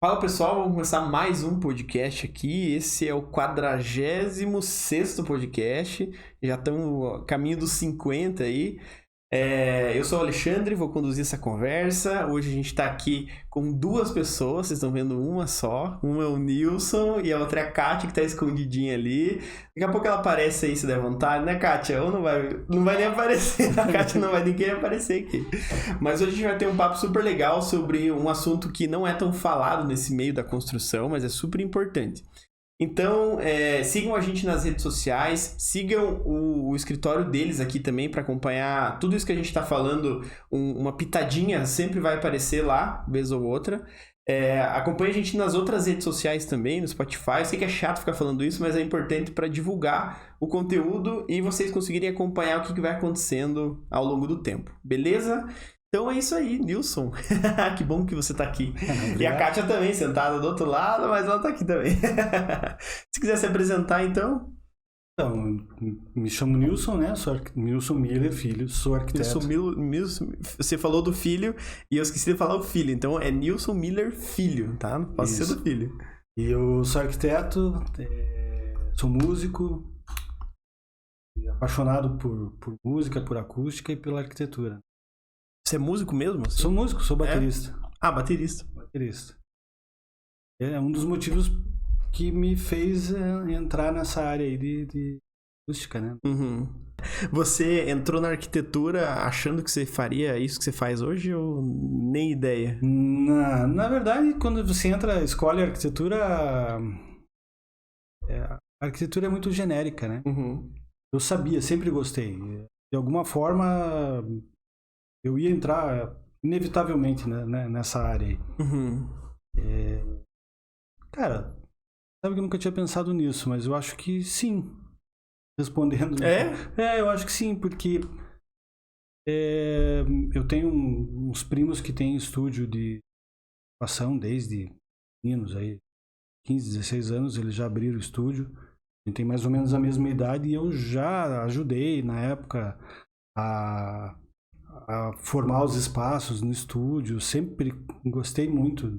Fala pessoal, vamos começar mais um podcast aqui. Esse é o 46º podcast. Já estamos a caminho dos 50 aí. Eu sou o Alexandre, vou conduzir essa conversa. Hoje a gente está aqui com duas pessoas, vocês estão vendo uma só. Uma é o Nilson e a outra é a Kátia, que está escondidinha ali. Daqui a pouco ela aparece aí, se der vontade, né, Kátia? Ou não vai nem aparecer. A Kátia não vai nem querer aparecer aqui. Mas hoje a gente vai ter um papo super legal sobre um assunto que não é tão falado nesse meio da construção, mas é super importante. Então, sigam a gente nas redes sociais, sigam o escritório deles aqui também para acompanhar tudo isso que a gente está falando. Uma pitadinha sempre vai aparecer lá, vez ou outra. Acompanhe a gente nas outras redes sociais também, no Spotify. Eu sei que é chato ficar falando isso, mas é importante para divulgar o conteúdo e vocês conseguirem acompanhar o que vai acontecendo ao longo do tempo, beleza? Então é isso aí, Nilson. Que bom que você tá aqui. E a Kátia também, sentada do outro lado, mas ela tá aqui também. Se quiser se apresentar, então. Então, me chamo Nilson, né? Sou Nilson Miller, filho, sou arquiteto. Você falou do filho e eu esqueci de falar o filho. Então é Nilson Miller Filho, tá? Não posso ser do filho. E eu sou arquiteto, sou músico, apaixonado por música, por acústica e pela arquitetura. Você é músico mesmo? Assim? Sou músico, sou baterista. Baterista. Baterista. É um dos motivos que me fez entrar nessa área aí de acústica, né? Uhum. Você entrou na arquitetura achando que você faria isso que você faz hoje ou nem ideia? Na verdade, quando você escolhe arquitetura, a arquitetura é muito genérica, né? Uhum. Eu sabia, sempre gostei. De alguma forma, eu ia entrar inevitavelmente nessa área aí. Uhum. Cara, sabe que eu nunca tinha pensado nisso, mas eu acho que sim. Respondendo. Eu acho que sim, porque eu tenho uns primos que têm estúdio de atuação desde meninos aí, 15, 16 anos, eles já abriram o estúdio. A gente tem mais ou menos a mesma idade e eu já ajudei na época a formar os espaços no estúdio. Sempre gostei muito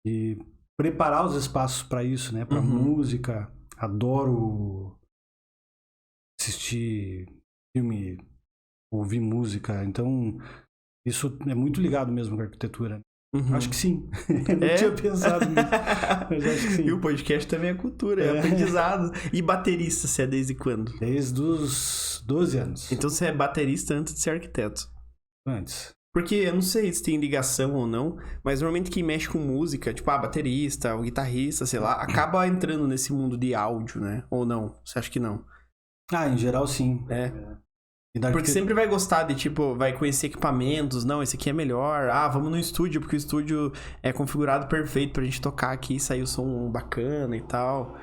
de preparar os espaços para isso, né? Para música. Adoro assistir filme, ouvir música. Então, isso é muito ligado mesmo com a arquitetura. Acho que sim. Eu não tinha pensado nisso, mas acho que sim. E o podcast também é cultura, é aprendizado. E baterista, você é desde quando? Desde os 12 anos. Então você é baterista antes de ser arquiteto? Antes. Porque eu não sei se tem ligação ou não, mas normalmente quem mexe com música, tipo, baterista, o guitarrista, sei lá, acaba entrando nesse mundo de áudio, né? Ou não? Você acha que não? Em geral sim. Porque sempre vai gostar de, tipo, vai conhecer equipamentos, não, esse aqui é melhor, vamos no estúdio, porque o estúdio é configurado perfeito pra gente tocar aqui e sair o som bacana e tal.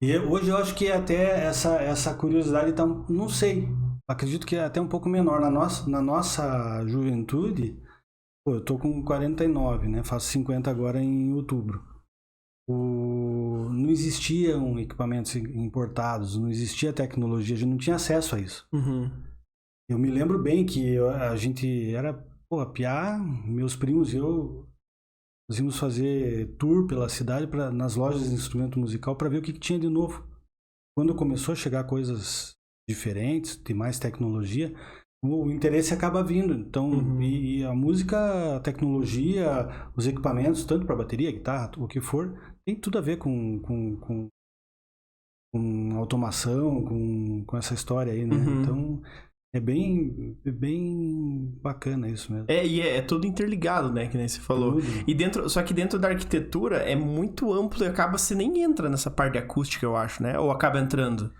E hoje eu acho que até essa curiosidade tá, não sei, acredito que é até um pouco menor. Na nossa juventude, eu tô com 49, né, faço 50 agora em outubro. Não existiam equipamentos importados, não existia tecnologia, a gente não tinha acesso a isso. Eu me lembro bem que a gente era, piá, meus primos e eu, nós íamos fazer tour pela cidade nas lojas de instrumento musical para ver o que tinha de novo. Quando começou a chegar coisas diferentes, de mais tecnologia, o interesse acaba vindo. Então, e a música, a tecnologia, os equipamentos, tanto para bateria, guitarra, o que for, tem tudo a ver com automação, com essa história aí, né? Então, é bem bacana isso mesmo. E é tudo interligado, né? Que nem você falou. Só que dentro da arquitetura é muito amplo e acaba você nem entra nessa parte acústica, eu acho, né? Ou acaba entrando?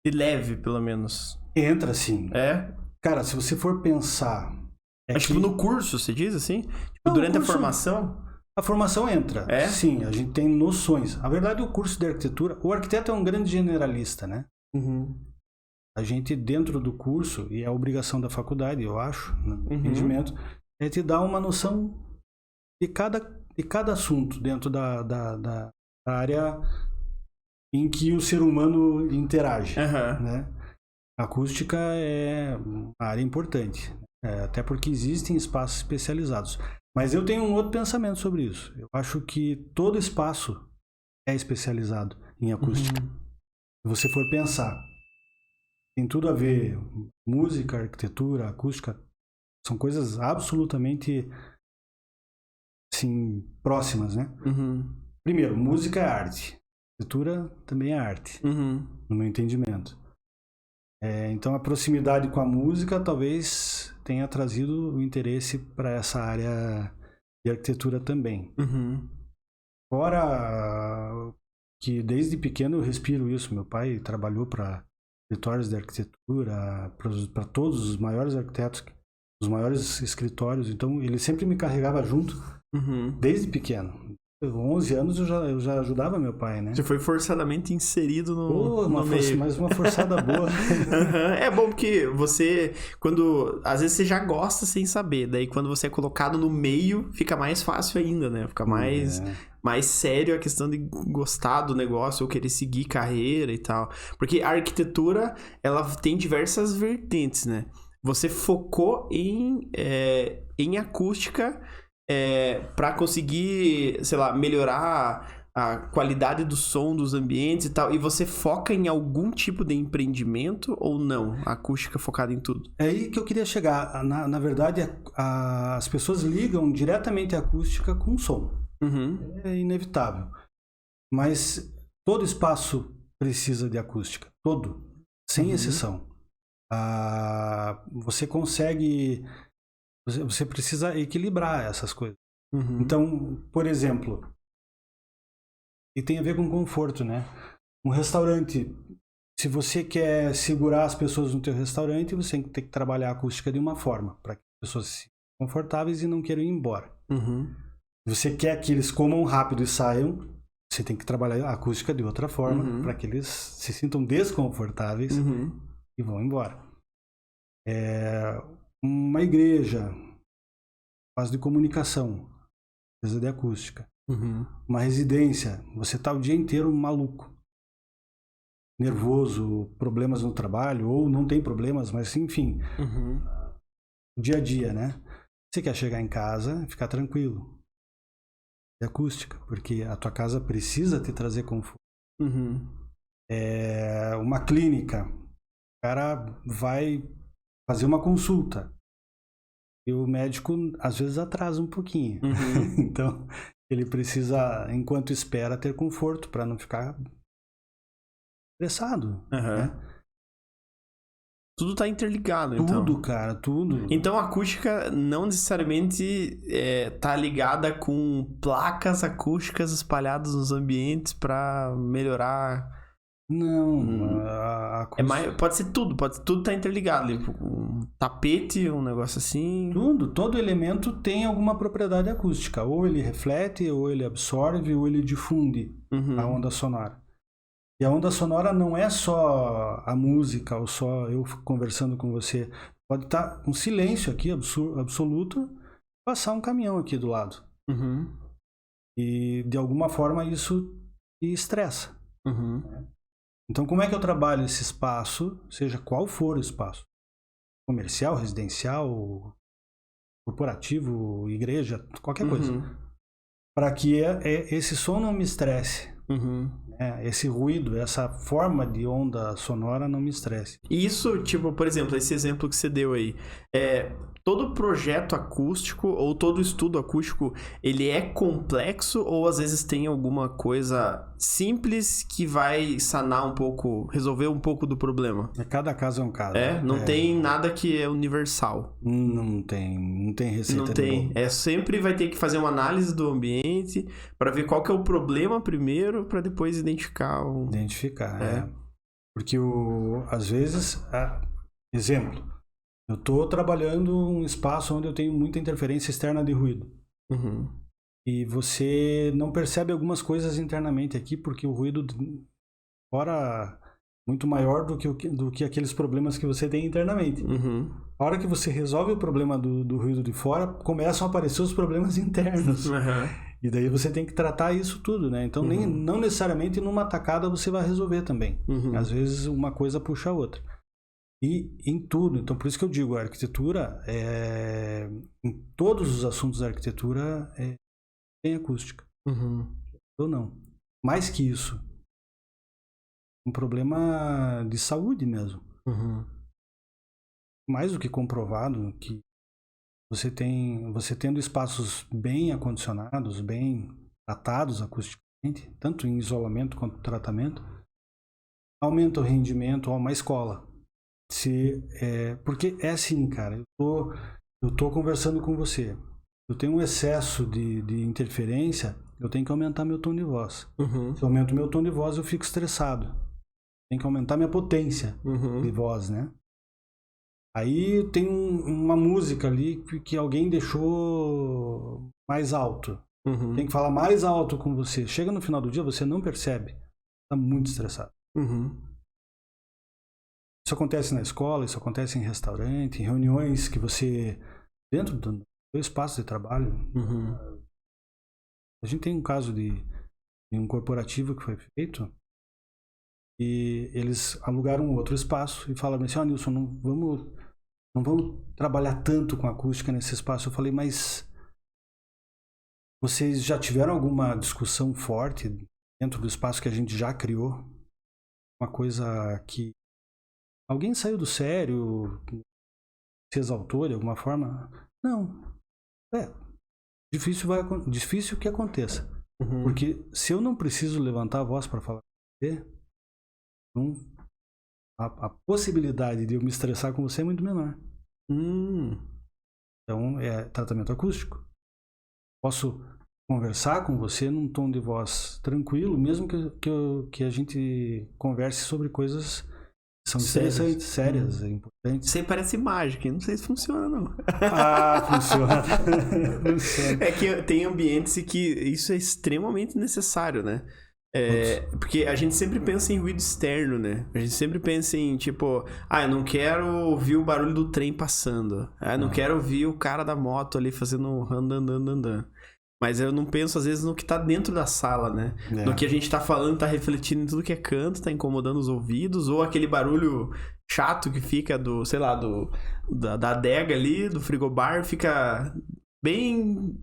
De leve, pelo menos. Entra, sim. Cara, se você for pensar... Tipo, no curso, você diz assim? Tipo, durante a formação? A formação entra. Sim, a gente tem noções. Na verdade, o curso de arquitetura... O arquiteto é um grande generalista, né? A gente, dentro do curso, e é a obrigação da faculdade, eu acho, no entendimento, é te dar uma noção de cada assunto dentro da área em que o ser humano interage, né? A acústica é uma área importante, até porque existem espaços especializados. Mas eu tenho um outro pensamento sobre isso. Eu acho que todo espaço é especializado em acústica. Se você for pensar, tem tudo a ver, música, arquitetura, acústica, são coisas absolutamente, assim, próximas, né? Primeiro, música é arte, arquitetura também é arte, no meu entendimento. Então a proximidade com a música talvez tenha trazido o interesse para essa área de arquitetura também. Fora que desde pequeno eu respiro isso. Meu pai trabalhou para escritórios de arquitetura, para todos os maiores arquitetos, os maiores escritórios, então ele sempre me carregava junto desde pequeno. 11 anos eu já ajudava meu pai, né? Você foi forçadamente inserido no meio. Mas uma forçada boa. É bom porque você, às vezes você já gosta sem saber, daí quando você é colocado no meio, fica mais fácil ainda, né? Fica mais sério a questão de gostar do negócio ou querer seguir carreira e tal. Porque a arquitetura, ela tem diversas vertentes, né? Você focou em acústica para conseguir, sei lá, melhorar a qualidade do som dos ambientes e tal, e você foca em algum tipo de empreendimento ou não? A acústica focada em tudo? É aí que eu queria chegar. Na verdade, as pessoas ligam diretamente a acústica com som. É inevitável. Mas todo espaço precisa de acústica. Todo. Sem exceção. Você consegue... Você precisa equilibrar essas coisas. Então, por exemplo, e tem a ver com conforto, né? Um restaurante, se você quer segurar as pessoas no teu restaurante, você tem que trabalhar a acústica de uma forma, para que as pessoas se sintam confortáveis e não queiram ir embora. Se você quer que eles comam rápido e saiam, você tem que trabalhar a acústica de outra forma, para que eles se sintam desconfortáveis e vão embora. Uma igreja, fase de comunicação, precisa de acústica. Uma residência, você tá o dia inteiro maluco, nervoso, problemas no trabalho, ou não tem problemas, mas enfim, o dia a dia, né? Você quer chegar em casa e ficar tranquilo. De acústica, porque a tua casa precisa te trazer conforto. Uma clínica, o cara vai fazer uma consulta e o médico às vezes atrasa um pouquinho. Então ele precisa, enquanto espera, ter conforto para não ficar estressado, né? Tudo tá interligado, então. Tudo, cara, tudo. Então a acústica não necessariamente tá ligada com placas acústicas espalhadas nos ambientes para melhorar. Não, pode ser tudo tá interligado. Um tapete, um negócio assim. Todo elemento tem alguma propriedade acústica. Ou ele reflete, ou ele absorve, ou ele difunde a onda sonora. E a onda sonora não é só a música, ou só eu conversando com você. Pode estar um silêncio aqui, absoluto, passar um caminhão aqui do lado. E de alguma forma isso te estressa. Então como é que eu trabalho esse espaço, seja qual for o espaço? Comercial, residencial, corporativo, igreja, qualquer coisa. Para que esse som não me estresse. Esse ruído, essa forma de onda sonora não me estresse. Isso, tipo, por exemplo, esse exemplo que você deu aí, todo projeto acústico ou todo estudo acústico, ele é complexo ou às vezes tem alguma coisa simples que vai sanar um pouco, resolver um pouco do problema? Cada caso é um caso. Não tem nada que é universal. Não tem receita. Não tem. Sempre vai ter que fazer uma análise do ambiente para ver qual que é o problema primeiro, para depois identificar. Porque às vezes, exemplo, eu estou trabalhando um espaço onde eu tenho muita interferência externa de ruído. E você não percebe algumas coisas internamente aqui, porque o ruído fora muito maior do que aqueles problemas que você tem internamente. A hora que você resolve o problema do ruído de fora, começam a aparecer os problemas internos. E daí você tem que tratar isso tudo, né? Então não necessariamente numa tacada você vai resolver também. Às vezes uma coisa puxa a outra. E em tudo. Então, por isso que eu digo, a arquitetura, em todos os assuntos da arquitetura, tem acústica. Ou não. Mais que isso. Um problema de saúde mesmo. Mais do que comprovado, que você tendo espaços bem acondicionados, bem tratados acusticamente, tanto em isolamento quanto tratamento, aumenta o rendimento a uma escola. Porque é assim, cara, eu tô conversando com você, eu tenho um excesso de interferência, eu tenho que aumentar meu tom de voz. Se eu aumento meu tom de voz, eu fico estressado. Tem que aumentar minha potência de voz, né? Aí tem uma música ali que alguém deixou mais alto. Tem que falar mais alto com você. Chega no final do dia, você não percebe. Tá muito estressado. Isso acontece na escola, isso acontece em restaurante, em reuniões que você... Dentro do seu espaço de trabalho. A gente tem um caso de um corporativo que foi feito e eles alugaram um outro espaço e falaram assim, Nilson, não vamos trabalhar tanto com acústica nesse espaço. Eu falei, mas vocês já tiveram alguma discussão forte dentro do espaço que a gente já criou? Uma coisa que alguém saiu do sério, se exaltou de alguma forma? Não. Difícil que aconteça. Porque se eu não preciso levantar a voz para falar com você, a possibilidade de eu me estressar com você é muito menor. Então, é tratamento acústico. Posso conversar com você num tom de voz tranquilo, mesmo que a gente converse sobre coisas que são interessantes, sérias, importantes. Isso aí parece mágica, não sei se funciona, não. Funciona. Funciona. É que tem ambientes em que isso é extremamente necessário, né? Porque a gente sempre pensa em ruído externo, né? A gente sempre pensa em, tipo, eu não quero ouvir o barulho do trem passando. Eu não quero ouvir o cara da moto ali fazendo randandandandan. Mas eu não penso, às vezes, no que tá dentro da sala, né? No que a gente tá falando, tá refletindo em tudo que é canto, tá incomodando os ouvidos, ou aquele barulho chato que fica da adega ali, do frigobar, fica... bem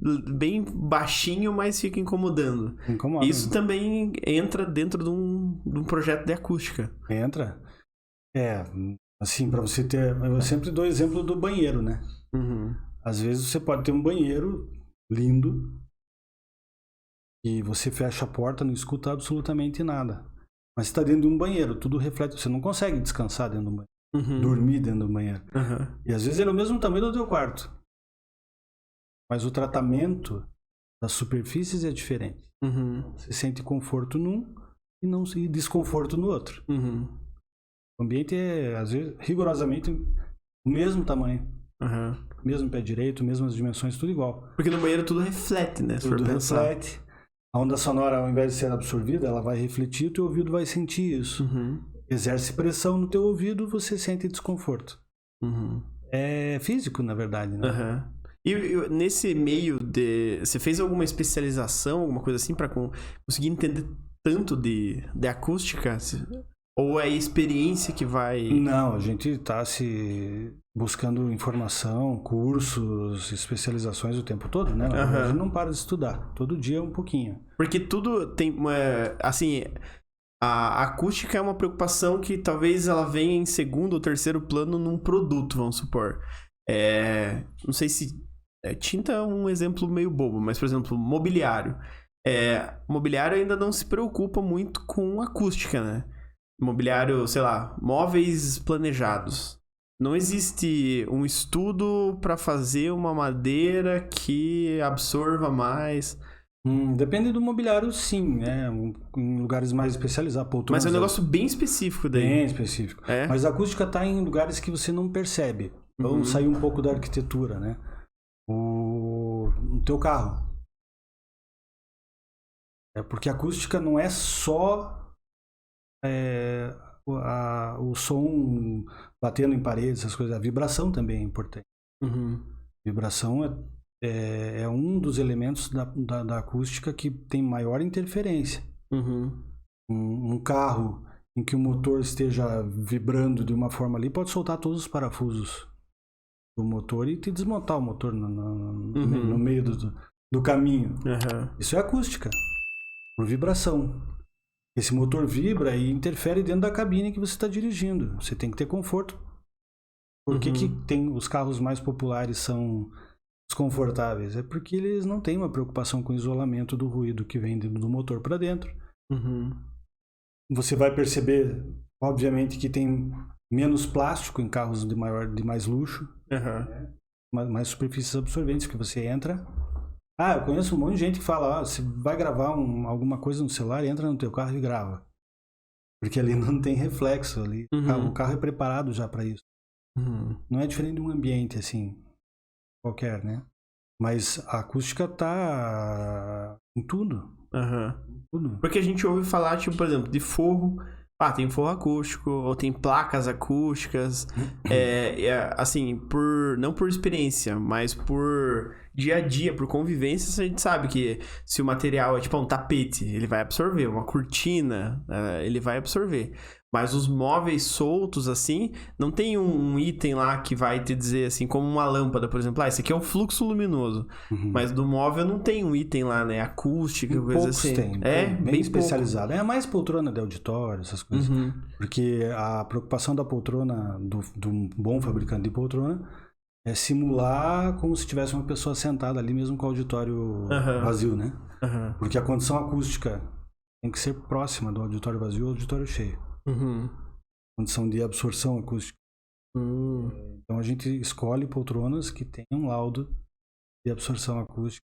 baixinho, mas fica incomodando. Incomoda. Isso também entra dentro de um projeto de acústica. Entra. Assim, pra você ter... Eu sempre dou exemplo do banheiro, né? Às vezes você pode ter um banheiro lindo e você fecha a porta, não escuta absolutamente nada. Mas você tá dentro de um banheiro, tudo reflete. Você não consegue descansar dentro do banheiro. Dormir dentro do banheiro. E às vezes ele é o mesmo tamanho do teu quarto. Mas o tratamento das superfícies é diferente. Você sente conforto num e desconforto no outro. O ambiente é, às vezes, rigorosamente o mesmo tamanho. Mesmo pé direito, mesmas dimensões, tudo igual. Porque no banheiro tudo reflete, né? Tudo reflete. A onda sonora, ao invés de ser absorvida, ela vai refletir, o teu ouvido vai sentir isso. Exerce pressão no teu ouvido, você sente desconforto. É físico, na verdade, né? E nesse meio você fez alguma especialização, alguma coisa assim, pra conseguir entender tanto de acústica? Ou é a experiência que vai... Não, a gente tá buscando informação, cursos, especializações o tempo todo, né? A gente não para de estudar, todo dia um pouquinho. Porque tudo tem, assim... A acústica é uma preocupação que talvez ela venha em segundo ou terceiro plano num produto, vamos supor. Não sei se... tinta é um exemplo meio bobo, mas, por exemplo, mobiliário. Mobiliário ainda não se preocupa muito com acústica, né? Mobiliário, sei lá, móveis planejados. Não existe um estudo para fazer uma madeira que absorva mais. Depende do mobiliário, sim, né? Em lugares mais especializados. Mas é um negócio bem específico daí. Bem específico. Mas a acústica está em lugares que você não percebe. Vamos sair um pouco da arquitetura, né? No teu carro. Porque a acústica não é só o som batendo em paredes, essas coisas. A vibração também é importante. Vibração é um dos elementos da acústica que tem maior interferência. Um carro em que o motor esteja vibrando de uma forma ali, pode soltar todos os parafusos do motor e te desmontar o motor no meio do caminho. Isso é acústica, por vibração. Esse motor vibra e interfere dentro da cabine que você está dirigindo. Você tem que ter conforto. Por que os carros mais populares são desconfortáveis? É porque eles não têm uma preocupação com o isolamento do ruído que vem do motor para dentro. Você vai perceber, obviamente, que tem menos plástico em carros de mais luxo, mais superfícies absorventes, que você entra. Eu conheço um monte de gente que fala, se vai gravar alguma coisa no celular, entra no teu carro e grava. Porque ali não tem reflexo, ali o carro é preparado já para isso. Não é diferente de um ambiente assim, qualquer, né? Mas a acústica tá em tudo. Tudo. Porque a gente ouve falar, tipo, por exemplo, de forro. Tem forro acústico, ou tem placas acústicas. Assim, não por experiência, mas por dia a dia, por convivência, a gente sabe que se o material é tipo um tapete, ele vai absorver. Uma cortina, ele vai absorver. Mas os móveis soltos, assim, não tem um item lá que vai te dizer, assim, como uma lâmpada, por exemplo. Esse aqui é um fluxo luminoso. Mas do móvel não tem um item lá, né? Acústica, coisa assim. Tem. Bem especializado. Pouco. É mais poltrona de auditório, essas coisas. Porque a preocupação da poltrona, do bom fabricante de poltrona, é simular como se tivesse uma pessoa sentada ali, mesmo com o auditório vazio, né? Porque a condição acústica tem que ser próxima do auditório vazio ao auditório cheio. Condição de absorção acústica. Então a gente escolhe poltronas que tenham laudo de absorção acústica.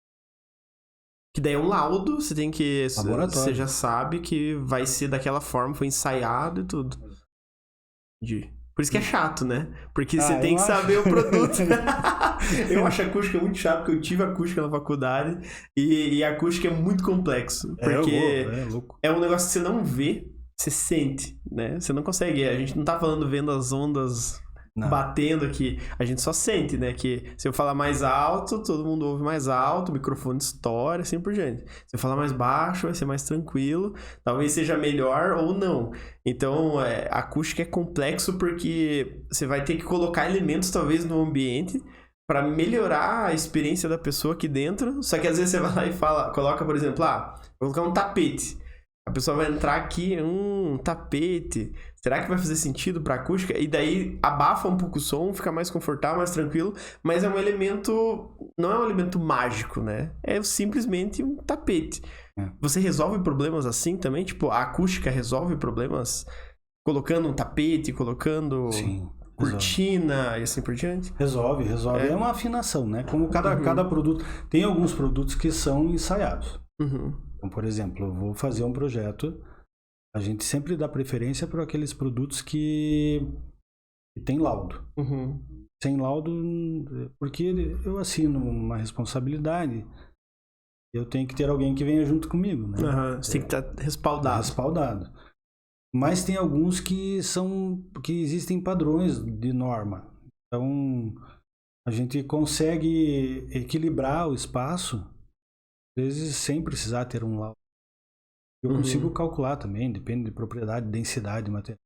Que daí é um laudo, você tem que... Laboratório. Você já sabe que vai ser daquela forma, foi ensaiado e tudo. Por isso que é chato, né? Porque você tem que saber o produto. Eu acho a acústica muito chato, porque eu tive acústica na faculdade e a acústica é muito complexo. Porque é um negócio que você não vê, você sente, né? Você não consegue. A gente não tá vendo as ondas batendo aqui. A gente só sente, né? Que se eu falar mais alto, todo mundo ouve mais alto, o microfone estoura, assim por diante. Se eu falar mais baixo, vai ser mais tranquilo. Talvez seja melhor ou não. Então, a acústica é complexo porque você vai ter que colocar elementos, talvez, no ambiente para melhorar a experiência da pessoa aqui dentro. Só que às vezes você vai lá e coloca, por exemplo, vou colocar um tapete. A pessoa vai entrar aqui, tapete. Será que vai fazer sentido para acústica? E daí abafa um pouco o som, fica mais confortável, mais tranquilo. Mas é um elemento... Não é um elemento mágico, né? É simplesmente um tapete. Você resolve problemas assim também? Tipo, a acústica resolve problemas colocando um tapete, colocando... Sim. Cortina e assim por diante? Resolve. É uma afinação, né? Como cada produto... Tem alguns produtos que são ensaiados. Então, por exemplo, eu vou fazer um projeto, a gente sempre dá preferência para aqueles produtos que tem laudo. Sem laudo, porque eu assino uma responsabilidade, eu tenho que ter alguém que venha junto comigo, né? Você tem que estar respaldado. Mas tem alguns que existem padrões de norma. Então, a gente consegue equilibrar o espaço, às vezes sem precisar ter um laudo. Eu consigo calcular também, depende de propriedade, densidade de material.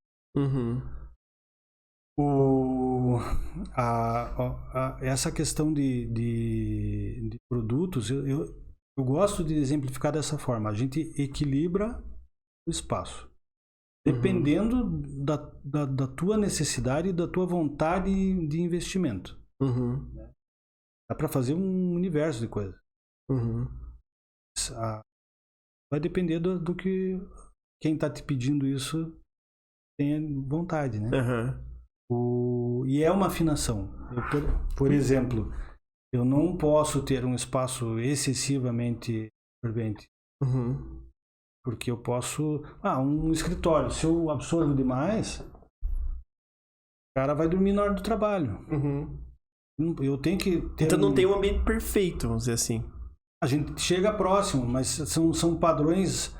Essa questão de produtos, eu gosto de exemplificar dessa forma. A gente equilibra o espaço. Dependendo da tua necessidade e da tua vontade de investimento. Dá para fazer um universo de coisas. Vai depender do que quem está te pedindo isso tenha vontade, né? E é uma afinação. Por exemplo, eu não posso ter um espaço excessivamente absorvente. Porque eu posso... um escritório, se eu absorvo demais, o cara vai dormir na hora do trabalho. Eu tenho que ter... Então não tem um ambiente perfeito, vamos dizer assim. A gente chega próximo, mas são padrões...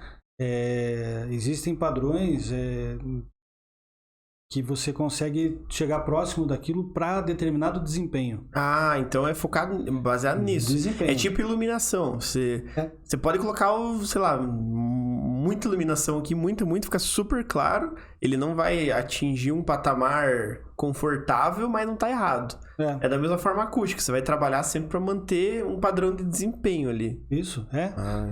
existem padrões que você consegue chegar próximo daquilo para determinado desempenho. Então é focado, baseado nisso. Desempenho. É tipo iluminação. Você pode colocar, sei lá, um muita iluminação aqui, muito, fica super claro. Ele não vai atingir um patamar confortável, mas não tá errado. É da mesma forma acústica, você vai trabalhar sempre para manter um padrão de desempenho ali. Isso,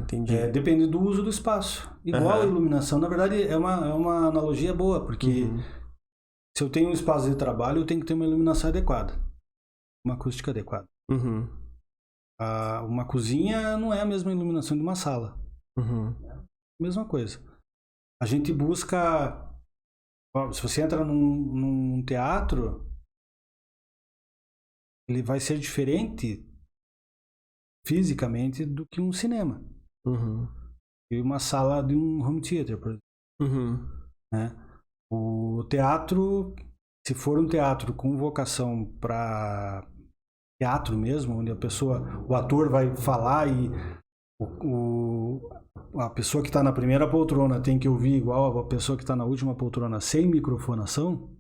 entendi. Depende do uso do espaço. Igual a iluminação, na verdade, é uma analogia boa, porque se eu tenho um espaço de trabalho, eu tenho que ter uma iluminação adequada. Uma acústica adequada. Uma cozinha não é a mesma iluminação de uma sala. Mesma coisa. A gente busca... Se você entra num teatro, ele vai ser diferente fisicamente do que um cinema. E uma sala de um home theater, por exemplo. Né? O teatro, se for um teatro com vocação para teatro mesmo, onde o ator vai falar e a pessoa que está na primeira poltrona tem que ouvir igual a pessoa que está na última poltrona sem microfonação,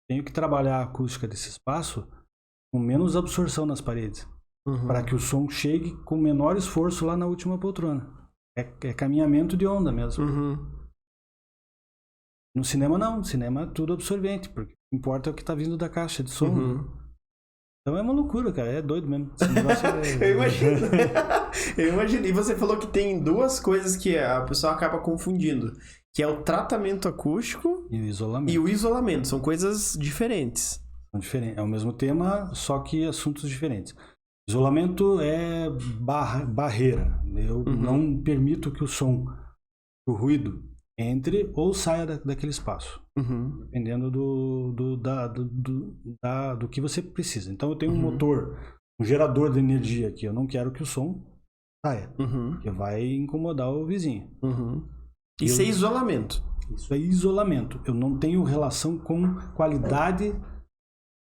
tenho que trabalhar a acústica desse espaço com menos absorção nas paredes, para que o som chegue com menor esforço lá na última poltrona. É caminhamento de onda mesmo. No cinema não, no cinema é tudo absorvente, porque o que importa é o que está vindo da caixa de som. Então é uma loucura, cara, é doido mesmo. Esse negócio Eu imagino. Eu imagino. E você falou que tem duas coisas que a pessoa acaba confundindo, que é o tratamento acústico e o isolamento. São coisas diferentes. São diferentes. É o mesmo tema, só que assuntos diferentes. Isolamento é barreira. Eu não permito que o som, o ruído, entre ou saia daquele espaço. Dependendo do que você precisa. Então eu tenho um motor, um gerador de energia aqui. Eu não quero que o som saia, porque vai incomodar o vizinho. Isso é isolamento. Isso é isolamento. Eu não tenho relação com qualidade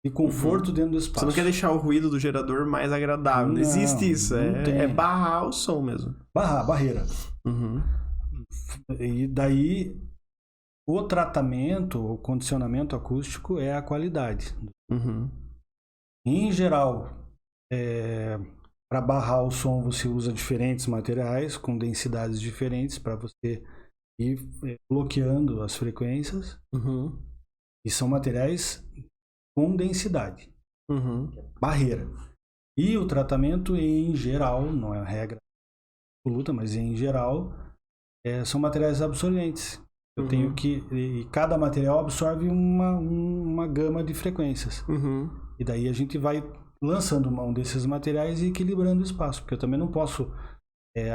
e conforto dentro do espaço. Você não quer deixar o ruído do gerador mais agradável. Não existe isso. É barrar o som mesmo. Barreira. E daí o tratamento, o condicionamento acústico é a qualidade. Em geral, para barrar o som você usa diferentes materiais com densidades diferentes para você ir bloqueando as frequências. E são materiais com densidade. Barreira. E o tratamento em geral, não é a regra absoluta, mas em geral, são materiais absorventes. Eu tenho que... E cada material absorve uma gama de frequências. E daí a gente vai lançando mão desses materiais e equilibrando o espaço. Porque eu também não posso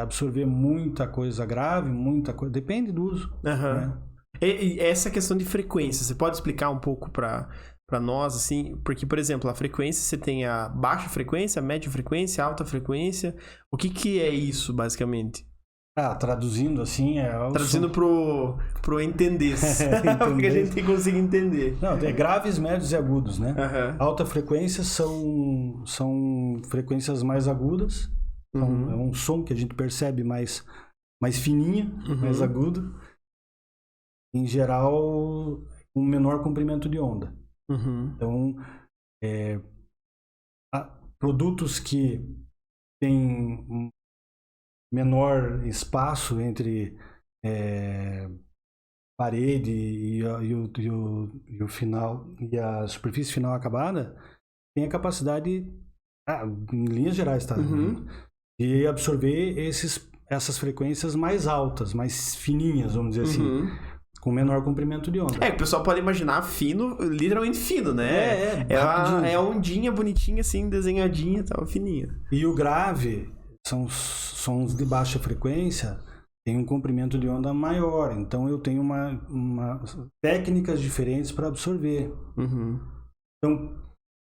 absorver muita coisa grave, muita coisa... Depende do uso. Né? E essa questão de frequência, você pode explicar um pouco para nós, assim? Porque, por exemplo, a frequência, você tem a baixa frequência, a média frequência, a alta frequência. O que é isso, basicamente? Traduzindo assim traduzindo pro entender. Porque a gente consegue entender. Não, tem graves, médios e agudos, né? Alta frequência são frequências mais agudas. É um som que a gente percebe mais fininho, mais agudo. Em geral, um menor comprimento de onda. Então, produtos que têm menor espaço entre parede e o final e a superfície final acabada tem a capacidade, em linhas gerais, tá? De absorver essas frequências mais altas, mais fininhas, vamos dizer assim, com menor comprimento de onda. O pessoal pode imaginar fino, literalmente fino, né? É a ondinha bonitinha assim, desenhadinha, tal, fininha. E o grave são sons de baixa frequência, tem um comprimento de onda maior, então eu tenho técnicas diferentes para absorver. Então,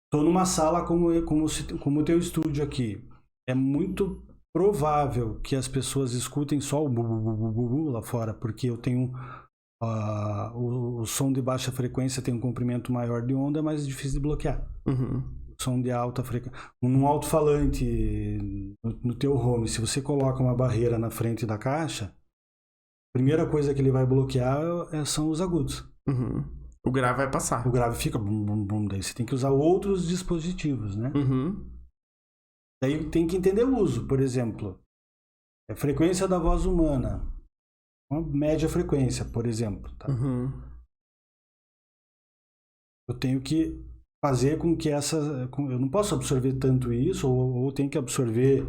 estou numa sala como o teu estúdio aqui. É muito provável que as pessoas escutem só o bu lá fora, porque eu tenho o som de baixa frequência tem um comprimento maior de onda, é mais difícil de bloquear. Som de alta frequência. Num alto-falante no teu home, se você coloca uma barreira na frente da caixa, a primeira coisa que ele vai bloquear são os agudos. O grave vai passar. O grave fica bum, bum, bum. Daí você tem que usar outros dispositivos, né? Daí tem que entender o uso. Por exemplo, a frequência da voz humana. uma média frequência, por exemplo. Tá? Eu tenho que fazer com que eu não posso absorver tanto isso, ou tenho que absorver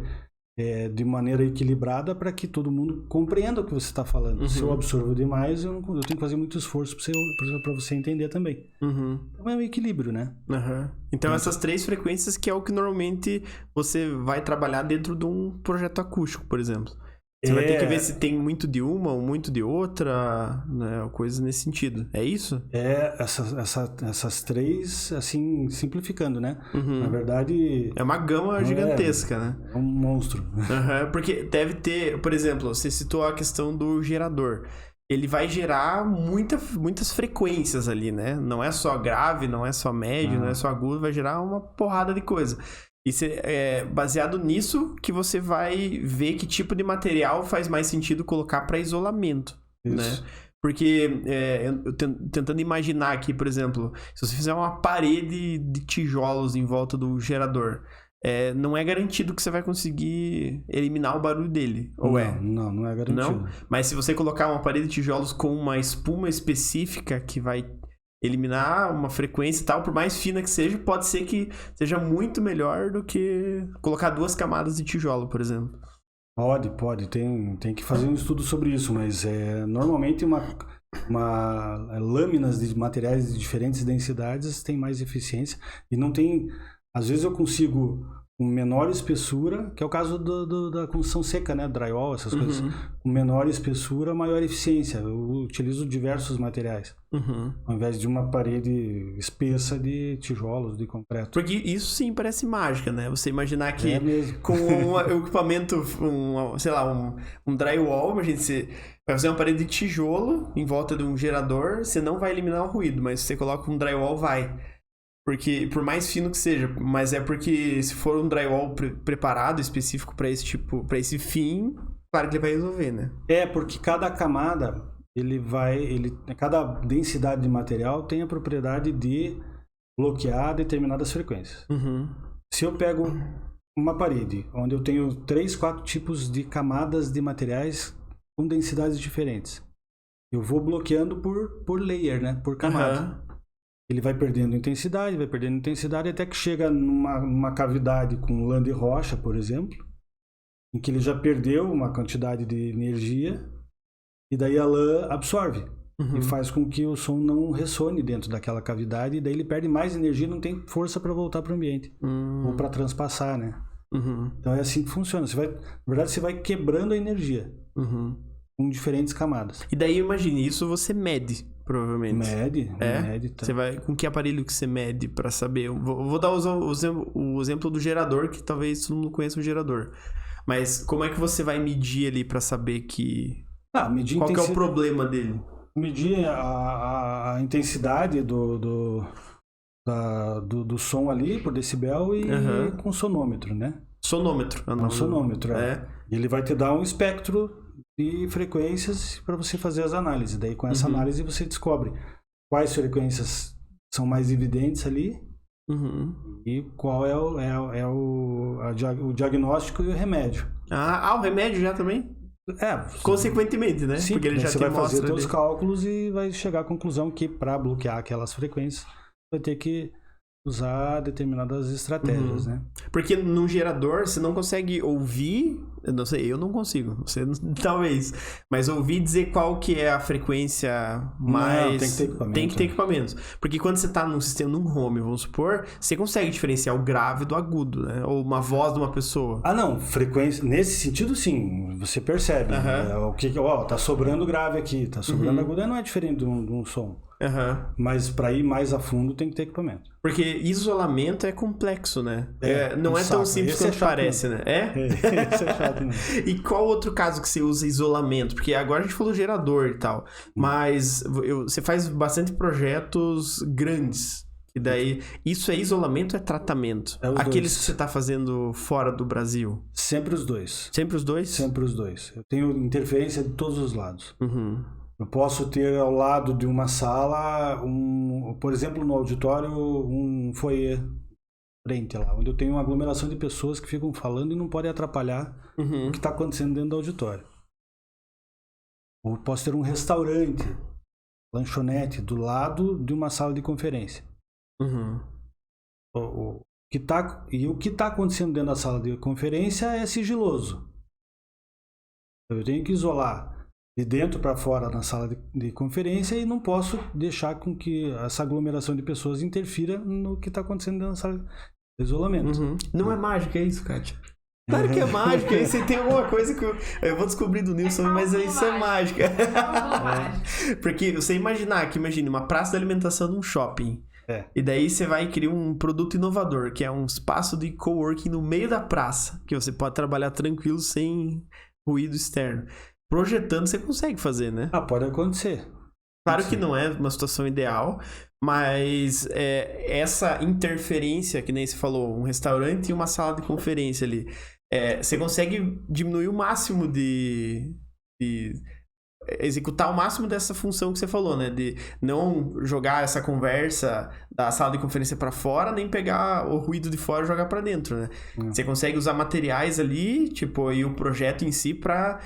de maneira equilibrada para que todo mundo compreenda o que você está falando. Se eu absorvo demais, eu tenho que fazer muito esforço para você entender também. Então é um equilíbrio, né? Então essas 3 frequências que é o que normalmente você vai trabalhar dentro de um projeto acústico, por exemplo. Você vai ter que ver se tem muito de uma ou muito de outra, né? Coisas nesse sentido. É isso? Essas 3, assim, simplificando, né? Na verdade... É uma gama gigantesca, né? É um monstro. Porque deve ter... Por exemplo, você citou a questão do gerador. Ele vai gerar muitas frequências ali, né? Não é só grave, não é só médio, não é só agudo. Vai gerar uma porrada de coisa. E baseado nisso que você vai ver que tipo de material faz mais sentido colocar para isolamento, né? Porque eu tentando imaginar aqui, por exemplo, se você fizer uma parede de tijolos em volta do gerador, não é garantido que você vai conseguir eliminar o barulho dele, ou Não é garantido. Não? Mas se você colocar uma parede de tijolos com uma espuma específica que vai eliminar uma frequência e tal, por mais fina que seja, pode ser que seja muito melhor do que colocar 2 camadas de tijolo, por exemplo. Pode. Tem que fazer um estudo sobre isso, mas normalmente lâminas de materiais de diferentes densidades tem mais eficiência e não tem... Às vezes eu consigo com menor espessura, que é o caso da construção seca, né? Drywall, essas coisas. Com menor espessura, maior eficiência. Eu utilizo diversos materiais. Ao invés de uma parede espessa de tijolos, de concreto. Porque isso sim parece mágica, né? Você imaginar que com um equipamento, um drywall, imagina, você vai fazer uma parede de tijolo em volta de um gerador, você não vai eliminar o ruído, mas se você coloca um drywall, vai. Porque, por mais fino que seja, mas é porque se for um drywall preparado, específico para esse fim, claro que ele vai resolver, né? Porque cada camada, cada densidade de material tem a propriedade de bloquear determinadas frequências. Se eu pego uma parede, onde eu tenho 3, 4 tipos de camadas de materiais com densidades diferentes, eu vou bloqueando por layer, né? Por camada. Ele vai perdendo intensidade até que chega numa cavidade com lã de rocha, por exemplo, em que ele já perdeu uma quantidade de energia e daí a lã absorve e faz com que o som não ressone dentro daquela cavidade e daí ele perde mais energia e não tem força para voltar para o ambiente ou para transpassar, né? Então é assim que funciona. Na verdade, você vai quebrando a energia com diferentes camadas. E daí, imagine, isso você mede, provavelmente. Mede. Tá. Você vai, com que aparelho que você mede para saber? Eu vou dar o exemplo do gerador, que talvez todo mundo conheça o gerador. Mas como é que você vai medir ali para saber que... qual que é o problema dele? Medir a intensidade do som ali por decibel e com sonômetro, né? Sonômetro. Sonômetro, E ele vai te dar um espectro de frequências para você fazer as análises. Daí com essa análise você descobre quais frequências são mais evidentes ali e qual é o diagnóstico e o remédio. O remédio já também? Consequentemente, né? Sim, porque ele já você vai fazer ali seus cálculos e vai chegar à conclusão que para bloquear aquelas frequências vai ter que usar determinadas estratégias, né? Porque no gerador você não consegue ouvir, eu não sei, eu não consigo, você talvez, mas ouvir dizer qual que é a frequência mais... Não, tem que ter equipamento. Tem que ter equipamentos. Porque quando você tá num sistema, num home, vamos supor, você consegue diferenciar o grave do agudo, né? Ou uma voz de uma pessoa. Não, frequência, nesse sentido sim, você percebe. Tá sobrando grave aqui, tá sobrando agudo, não é diferente de um som. Mas para ir mais a fundo tem que ter equipamento. Porque isolamento é complexo, né? Não é tão simples quanto parece, né? Isso é chato, né? E qual outro caso que você usa isolamento? Porque agora a gente falou gerador e tal. Mas você faz bastante projetos grandes. E daí, isso é isolamento ou é tratamento? Aqueles que você está fazendo fora do Brasil? Sempre os dois. Sempre os dois? Sempre os dois. Eu tenho interferência de todos os lados. Eu posso ter ao lado de uma sala, por exemplo, no auditório, um foyer frente lá, onde eu tenho uma aglomeração de pessoas que ficam falando e não podem atrapalhar o que está acontecendo dentro do auditório. Ou posso ter um restaurante, lanchonete, do lado de uma sala de conferência. Uhum. O que está acontecendo dentro da sala de conferência é sigiloso. Eu tenho que isolar de dentro para fora na sala de conferência e não posso deixar com que essa aglomeração de pessoas interfira no que está acontecendo dentro da sala de isolamento. Uhum. Não é mágica, é isso, Kátia? Claro que é mágica, aí você tem alguma coisa que eu vou descobrir do Nilson, mas isso é mágica. Porque você imagine uma praça de alimentação num shopping. E daí você vai criar um produto inovador, que é um espaço de coworking no meio da praça, que você pode trabalhar tranquilo sem ruído externo. Projetando você consegue fazer, né? Pode acontecer. Claro que não é uma situação ideal, mas essa interferência, que nem você falou, um restaurante e uma sala de conferência ali, você consegue diminuir o máximo de executar o máximo dessa função que você falou, né? De não jogar essa conversa da sala de conferência para fora, nem pegar o ruído de fora e jogar para dentro, né? Você consegue usar materiais ali, tipo, e o projeto em si para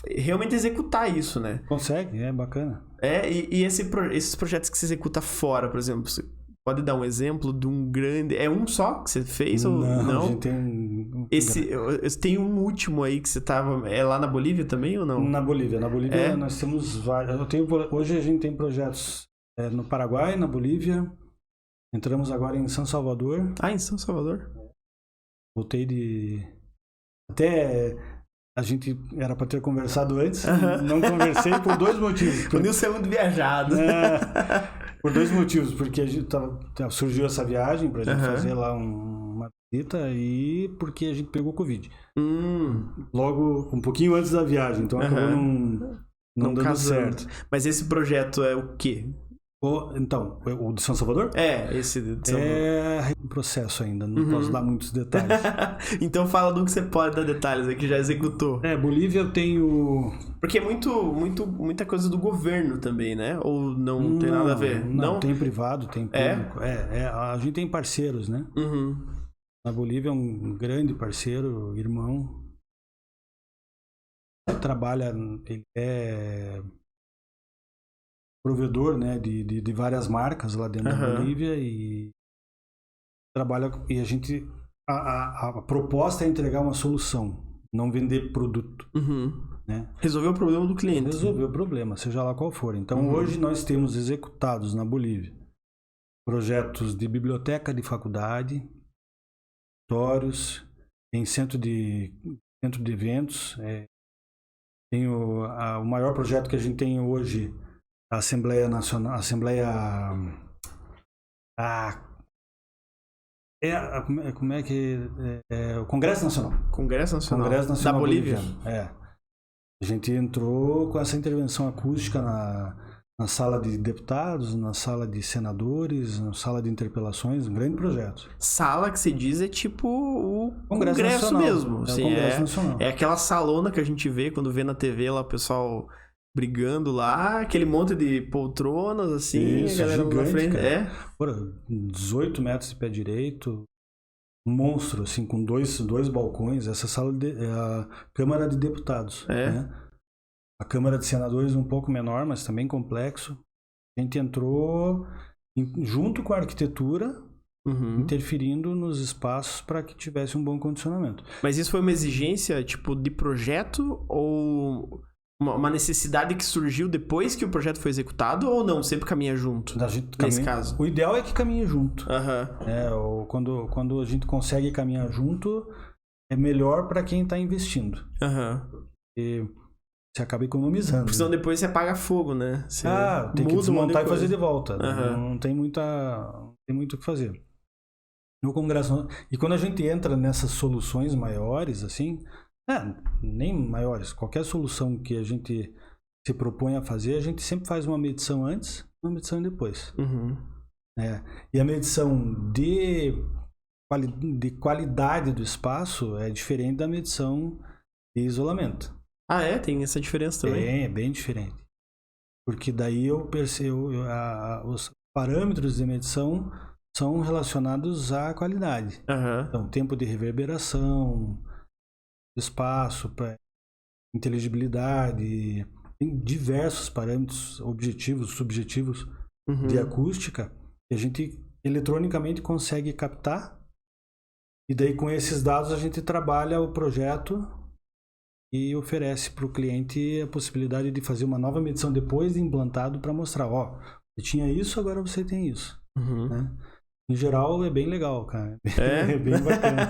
realmente executar isso, né? Consegue, é bacana. E esses projetos que você executa fora, por exemplo, você pode dar um exemplo de um grande... É um só que você fez ou não? A gente tem... Tem um último aí que você tava... É lá na Bolívia também ou não? Na Bolívia nós temos vários... Hoje a gente tem projetos no Paraguai, na Bolívia. Entramos agora em São Salvador. Em São Salvador? Voltei de... Até... A gente era para ter conversado antes, não conversei por 2 motivos. O Nilson é muito viajado. Por 2 motivos, porque a gente surgiu essa viagem para a gente fazer lá uma visita e porque a gente pegou Covid. Logo, um pouquinho antes da viagem, então acabou não dando certo. Mas esse projeto é o quê? Então, o de São Salvador? Esse de São Salvador. É um processo ainda, não posso dar muitos detalhes. Então fala do que você pode dar detalhes aí, que já executou. Bolívia eu tenho... Porque é muita coisa do governo também, né? Ou não tem nada a ver? Não, tem privado, tem público. A gente tem parceiros, né? Na Bolívia é um grande parceiro, irmão. Ele trabalha, ele é... provedor, né, de várias marcas lá dentro da Bolívia e trabalha e a gente a proposta é entregar uma solução, não vender produto, né? Resolver o problema do cliente. Resolver o problema, seja lá qual for. Então hoje nós temos executados na Bolívia projetos de biblioteca de faculdade, escritórios, em centro de eventos. Tem o maior projeto que a gente tem hoje, a Assembleia Nacional, como é que o Congresso Nacional. Congresso Nacional da Bolívia. Boliviano. A gente entrou com essa intervenção acústica na sala de deputados, na sala de senadores, na sala de interpelações, um grande projeto. Sala que se diz é tipo o Congresso Nacional, mesmo. É o Congresso Nacional. É aquela salona que a gente vê quando vê na TV lá o pessoal brigando lá, aquele monte de poltronas assim, isso, a galera gigante, na frente. Cara. 18 metros de pé direito, um monstro, assim, com dois balcões. Essa sala é a Câmara de Deputados. Né? A Câmara de Senadores um pouco menor, mas também complexo. A gente entrou junto com a arquitetura, interferindo nos espaços para que tivesse um bom condicionamento. Mas isso foi uma exigência, tipo, de projeto ou uma necessidade que surgiu depois que o projeto foi executado ou não? Sempre caminha junto, nesse caso? O ideal é que caminhe junto. Quando a gente consegue caminhar junto, é melhor para quem está investindo. E você acaba economizando. Porque senão depois você apaga fogo, né? Você tem que desmontar e fazer de volta. Não tem muito o que fazer. No Congresso... E quando a gente entra nessas soluções maiores, assim... nem maiores. Qualquer solução que a gente se propõe a fazer, a gente sempre faz uma medição antes, uma medição depois. E a medição de qualidade do espaço é diferente da medição de isolamento. Tem essa diferença também? É bem diferente. Porque daí eu percebo os parâmetros de medição são relacionados à qualidade. Então, tempo de reverberação, espaço, inteligibilidade, tem diversos parâmetros objetivos, subjetivos de acústica que a gente eletronicamente consegue captar, e daí com esses dados a gente trabalha o projeto e oferece para o cliente a possibilidade de fazer uma nova medição depois de implantado para mostrar, ó, você tinha isso, agora você tem isso. Né? Em geral é bem legal, cara. É bem bacana.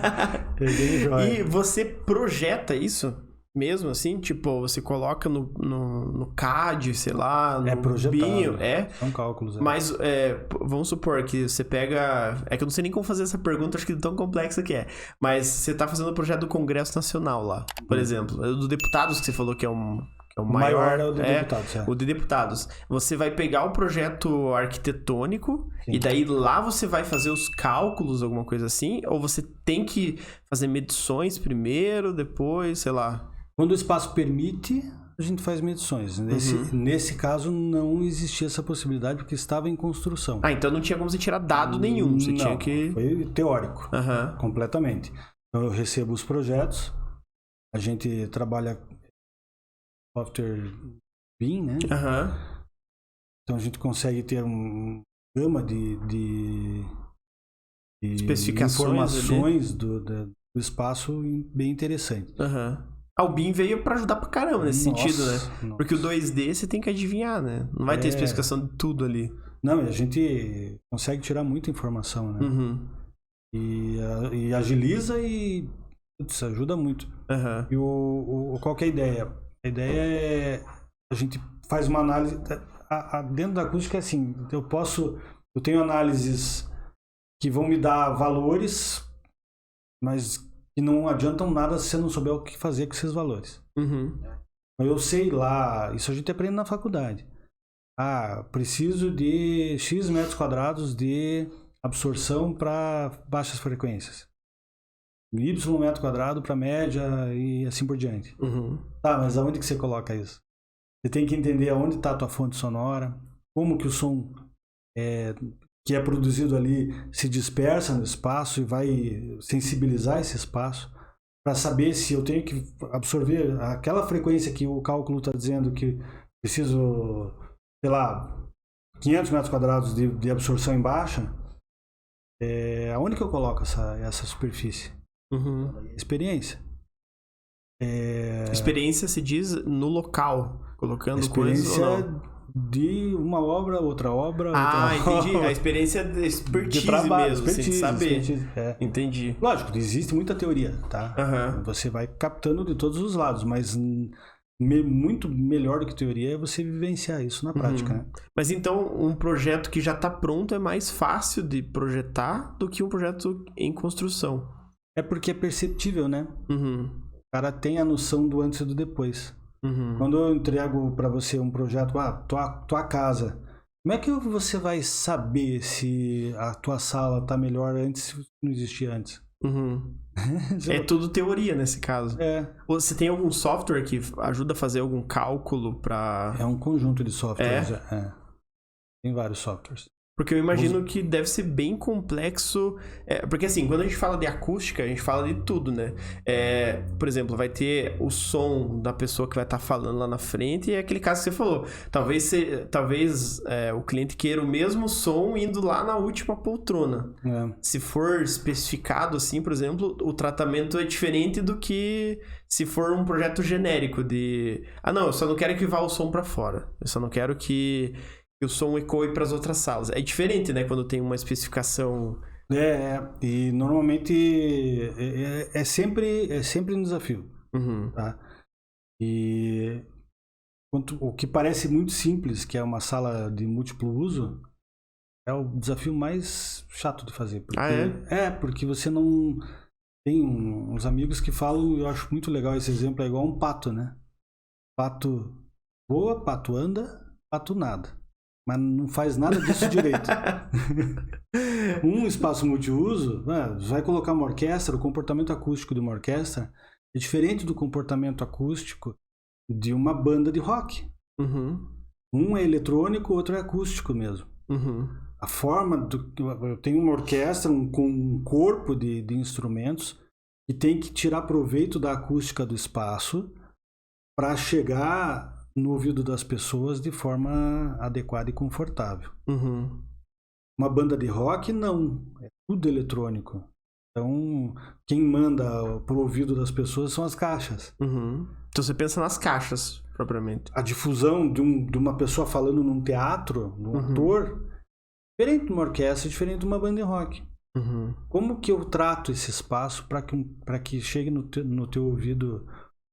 É bem joia. E você projeta isso? Mesmo assim, tipo, você coloca no CAD, sei lá, no projetado. BIM, São cálculos. Mas vamos supor que você pega... É que eu não sei nem como fazer essa pergunta, acho que tão complexa que é. Mas você tá fazendo o projeto do Congresso Nacional lá, por exemplo. Do deputados que você falou que é o maior é o de deputados. O de deputados. Você vai pegar o projeto arquitetônico e daí lá você vai fazer os cálculos, alguma coisa assim? Ou você tem que fazer medições primeiro, depois, sei lá... Quando o espaço permite, a gente faz medições. Nesse caso, não existia essa possibilidade porque estava em construção. Então não tinha como você tirar dado nenhum. Você tinha que... Foi teórico, completamente. Então eu recebo os projetos, a gente trabalha software BIM, né? Então a gente consegue ter uma gama de especificações, informações do espaço bem interessante. O BIM veio pra ajudar pra caramba nesse sentido, né? Porque o 2D você tem que adivinhar, né? Não vai ter especificação de tudo ali. Não, e a gente consegue tirar muita informação, né? E agiliza e ajuda muito. E qual que é a ideia? A ideia é a gente faz uma análise... Dentro da acústica é assim, eu tenho análises que vão me dar valores, mas que não adiantam nada se você não souber o que fazer com esses valores. Eu sei lá, isso a gente aprende na faculdade. Preciso de X metros quadrados de absorção para baixas frequências. Y metro quadrado para média e assim por diante. Mas aonde que você coloca isso? Você tem que entender aonde está a tua fonte sonora, como que o som que é produzido ali se dispersa no espaço e vai sensibilizar esse espaço para saber se eu tenho que absorver aquela frequência que o cálculo está dizendo que preciso, sei lá, 500 metros quadrados de absorção em baixa. Aonde que eu coloco essa superfície? Experiência. Experiência se diz no local, colocando coisas ou não? De uma obra, outra obra. Entendi. A experiência de expertise mesmo, sem saber. Entendi. Lógico, existe muita teoria, tá? Você vai captando de todos os lados, mas muito melhor do que teoria é você vivenciar isso na prática, né? Mas então, um projeto que já está pronto é mais fácil de projetar do que um projeto em construção. É porque é perceptível, né? O cara tem a noção do antes e do depois. Quando eu entrego para você um projeto, tua casa, como é que você vai saber se a tua sala tá melhor antes se não existia antes? É tudo teoria nesse caso. Você tem algum software que ajuda a fazer algum cálculo para... É um conjunto de softwares. Tem vários softwares. Porque eu imagino que deve ser bem complexo. Porque assim, quando a gente fala de acústica, a gente fala de tudo, né? Por exemplo, vai ter o som da pessoa que vai estar falando lá na frente, e é aquele caso que você falou. Talvez o cliente queira o mesmo som indo lá na última poltrona. Se for especificado assim, por exemplo, o tratamento é diferente do que se for um projeto genérico de... não, eu só não quero que vá o som para fora. Eu só não quero que o som ecoe para as outras salas. É diferente, né? Quando tem uma especificação... E normalmente é sempre um desafio. Tá? E o que parece muito simples, que é uma sala de múltiplo uso, é o desafio mais chato de fazer. Porque, porque você não... Tem uns amigos que falam, eu acho muito legal esse exemplo, é igual um pato, né? Pato voa, pato anda, pato nada. Mas não faz nada disso direito. Um espaço multiuso, vai colocar uma orquestra, o comportamento acústico de uma orquestra é diferente do comportamento acústico de uma banda de rock. Um é eletrônico, o outro é acústico mesmo. A forma eu tenho uma orquestra com um corpo de instrumentos que tem que tirar proveito da acústica do espaço para chegar no ouvido das pessoas de forma adequada e confortável. Uma banda de rock, não. É tudo eletrônico. Então, quem manda pro ouvido das pessoas são as caixas. Então você pensa nas caixas, propriamente. A difusão de uma pessoa falando num teatro, de um ator, diferente de uma orquestra, diferente de uma banda de rock. Como que eu trato esse espaço para que chegue no teu ouvido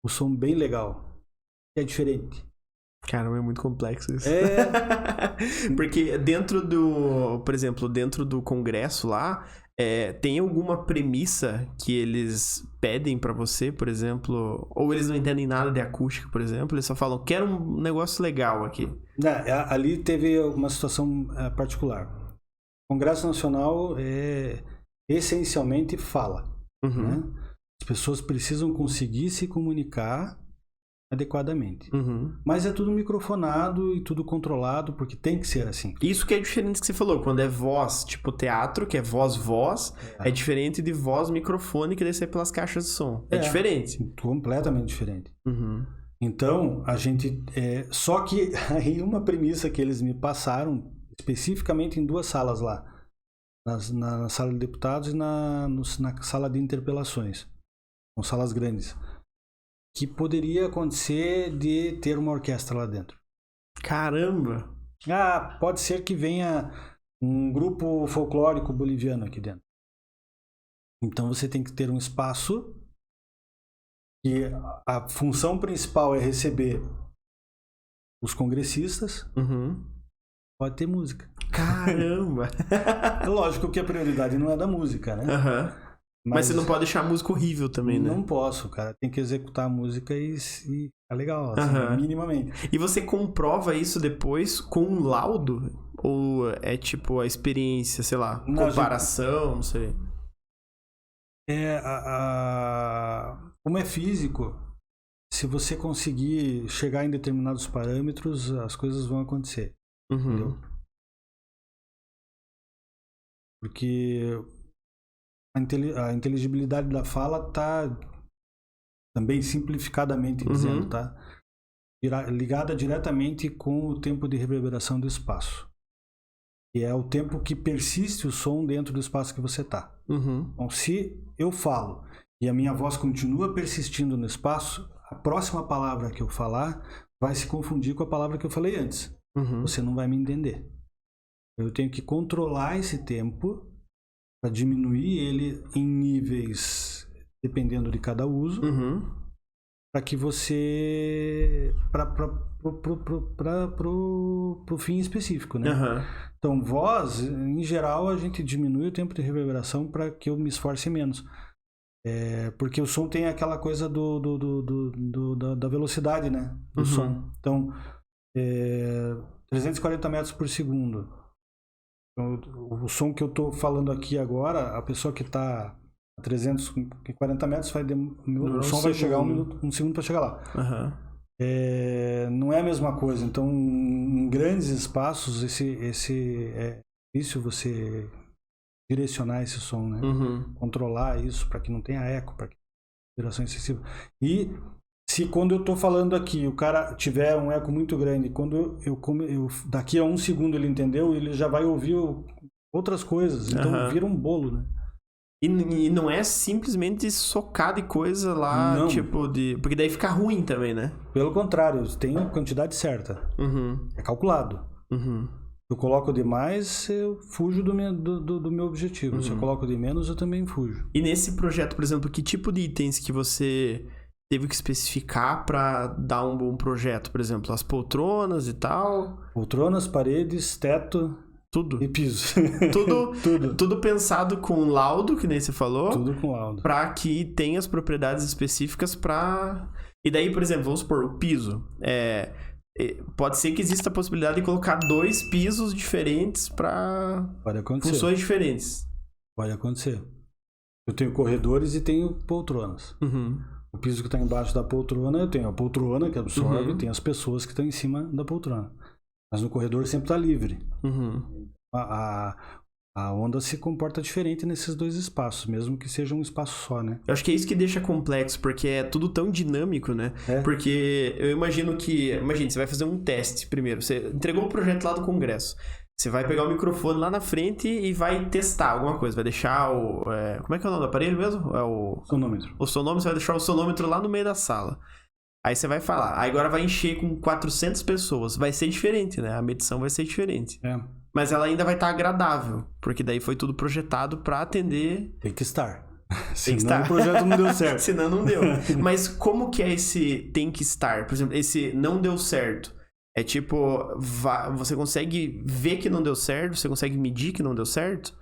o som bem legal? É diferente. Caramba, é muito complexo isso. É. Porque por exemplo, dentro do congresso lá, tem alguma premissa que eles pedem pra você, por exemplo, ou eles não entendem nada de acústica, por exemplo, eles só falam, quero um negócio legal aqui. Ali teve uma situação particular. O Congresso Nacional essencialmente fala. Né? As pessoas precisam conseguir se comunicar adequadamente. Mas é tudo microfonado e tudo controlado, porque tem que ser assim. Isso que é diferente que você falou, quando é voz, tipo teatro, que é voz, é diferente de voz microfone que desce pelas caixas de som. É diferente. Completamente diferente. Então, a gente... só que aí uma premissa que eles me passaram, especificamente em 2 salas lá, na sala de deputados e na sala de interpelações. São salas grandes. Que poderia acontecer de ter uma orquestra lá dentro. Caramba! Pode ser que venha um grupo folclórico boliviano aqui dentro. Então você tem que ter um espaço e a função principal é receber os congressistas. Pode ter música. Caramba! É lógico que a prioridade não é da música, né? Mas você não pode deixar a música horrível também, né? Não posso, cara. Tem que executar a música e é legal, assim, minimamente. E você comprova isso depois com um laudo? Ou é tipo a experiência, sei lá, comparação, não sei? Como é físico, se você conseguir chegar em determinados parâmetros, as coisas vão acontecer. Entendeu? Porque a inteligibilidade da fala tá também simplificadamente dizendo, tá? Ligada diretamente com o tempo de reverberação do espaço. Que é o tempo que persiste o som dentro do espaço que você tá. Então, se eu falo e a minha voz continua persistindo no espaço, a próxima palavra que eu falar vai se confundir com a palavra que eu falei antes. Você não vai me entender. Eu tenho que controlar esse tempo para diminuir ele em níveis dependendo de cada uso, para que você pro fim específico, né? Então, voz, em geral, a gente diminui o tempo de reverberação para que eu me esforce menos. Porque o som tem aquela coisa da velocidade, né? Do som. Então, 340 metros por segundo. O som que eu tô falando aqui agora, a pessoa que tá a 340 metros, o som vai chegar um segundo para chegar lá. Não é a mesma coisa. Então, em grandes espaços, é difícil você direcionar esse som, né? Controlar isso para que não tenha eco, para que não tenha vibração excessiva. E se quando eu tô falando aqui, o cara tiver um eco muito grande, quando eu daqui a 1 segundo ele entendeu, ele já vai ouvir outras coisas. Então vira um bolo, né? E não é simplesmente socar de coisa lá, não. Tipo de... Porque daí fica ruim também, né? Pelo contrário, tem a quantidade certa. É calculado. Eu coloco demais, eu fujo do meu objetivo. Se eu coloco de menos, eu também fujo. E nesse projeto, por exemplo, que tipo de itens que você teve que especificar para dar um bom projeto? Por exemplo, as poltronas e tal? Poltronas, paredes, teto... Tudo. E piso. Tudo pensado com laudo, que nem você falou. Tudo com laudo. Pra que tenha as propriedades específicas pra... E daí, por exemplo, vamos supor, o piso. Pode ser que exista a possibilidade de colocar 2 pisos diferentes pra funções diferentes. Pode acontecer. Eu tenho corredores e tenho poltronas. O piso que está embaixo da poltrona, eu tenho a poltrona que absorve, tem as pessoas que estão em cima da poltrona. Mas no corredor sempre está livre. A A onda se comporta diferente nesses dois espaços, mesmo que seja um espaço só, né? Eu acho que é isso que deixa complexo, porque é tudo tão dinâmico, né? Porque eu imagino que... Imagina, você vai fazer um teste primeiro. Você entregou o projeto lá do congresso. Você vai pegar o microfone lá na frente e vai testar alguma coisa. Vai deixar o... como é que é o nome do aparelho mesmo? É o... Sonômetro. O sonômetro, você vai deixar o sonômetro lá no meio da sala. Aí você vai falar. Aí agora vai encher com 400 pessoas. Vai ser diferente, né? A medição vai ser diferente. Mas ela ainda vai estar agradável, porque daí foi tudo projetado para atender... Tem que estar. Senão o projeto não deu certo. Senão não deu. Mas como que é esse tem que estar? Por exemplo, esse não deu certo. É tipo, você consegue ver que não deu certo? Você consegue medir que não deu certo?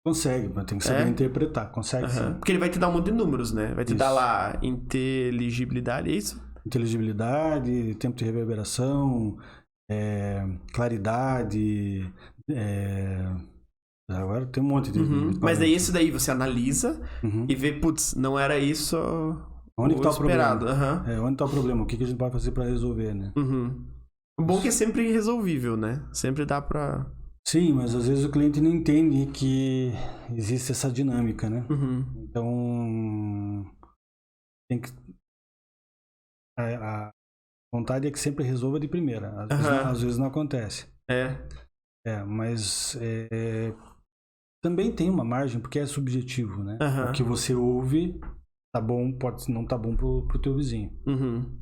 Consegue, mas tem que saber interpretar. Consegue sim. Porque ele vai te dar um monte de números, né? Vai te dar lá inteligibilidade, é isso? Inteligibilidade, tempo de reverberação... claridade, agora tem um monte de... Mas daí isso daí você analisa e vê, putz, não era isso onde que tá esperado. O problema? Onde está o problema? O que a gente pode fazer para resolver, né? O bom é que é sempre resolvível, né? Sempre dá pra... Sim, mas às vezes o cliente não entende que existe essa dinâmica, né? Então, tem que... A vontade é que sempre resolva de primeira. Às vezes não acontece. Mas também tem uma margem, porque é subjetivo, né? O que você ouve tá bom, não tá bom pro teu vizinho.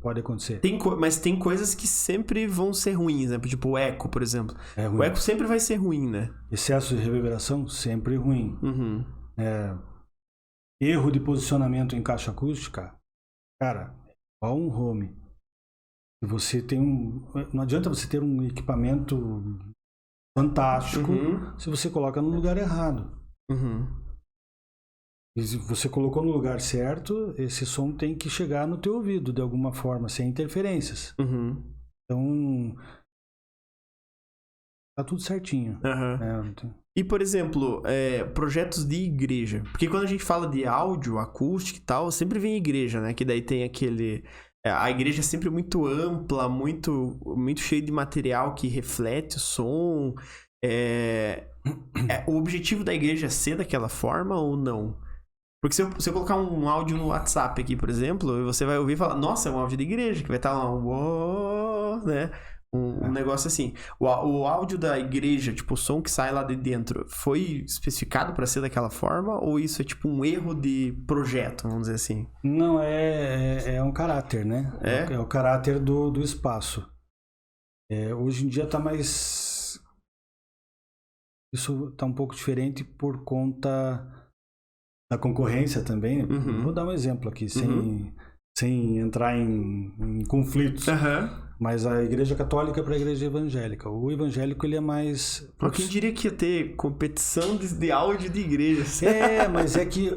Pode acontecer. Mas tem coisas que sempre vão ser ruins, né? Tipo o eco, por exemplo. O eco sempre vai ser ruim, né? Excesso de reverberação, sempre ruim. Erro de posicionamento em caixa acústica, cara, igual um home. Você tem não adianta você ter um equipamento fantástico se você coloca no lugar errado. E se você colocou no lugar certo, esse som tem que chegar no teu ouvido de alguma forma, sem interferências. Então, tá tudo certinho. E, por exemplo, projetos de igreja. Porque quando a gente fala de áudio, acústica e tal, sempre vem igreja, né? Que daí tem aquele... A igreja é sempre muito ampla, muito cheia de material que reflete o som. O objetivo da igreja é ser daquela forma ou não? Porque se eu colocar um áudio no WhatsApp aqui, por exemplo, você vai ouvir e falar, nossa, é um áudio de igreja, que vai estar lá né? Um negócio assim. O áudio da igreja, tipo, o som que sai lá de dentro, foi especificado para ser daquela forma? Ou isso é tipo um erro de projeto, vamos dizer assim? Não, é um caráter, né? É o caráter do espaço. Hoje em dia tá mais... Isso tá um pouco diferente por conta da concorrência também. Vou dar um exemplo aqui, sem entrar em conflitos. Mas a igreja católica para a igreja evangélica. O evangélico, ele é mais... Quem diria que ia ter competição de áudio de igrejas? Mas é que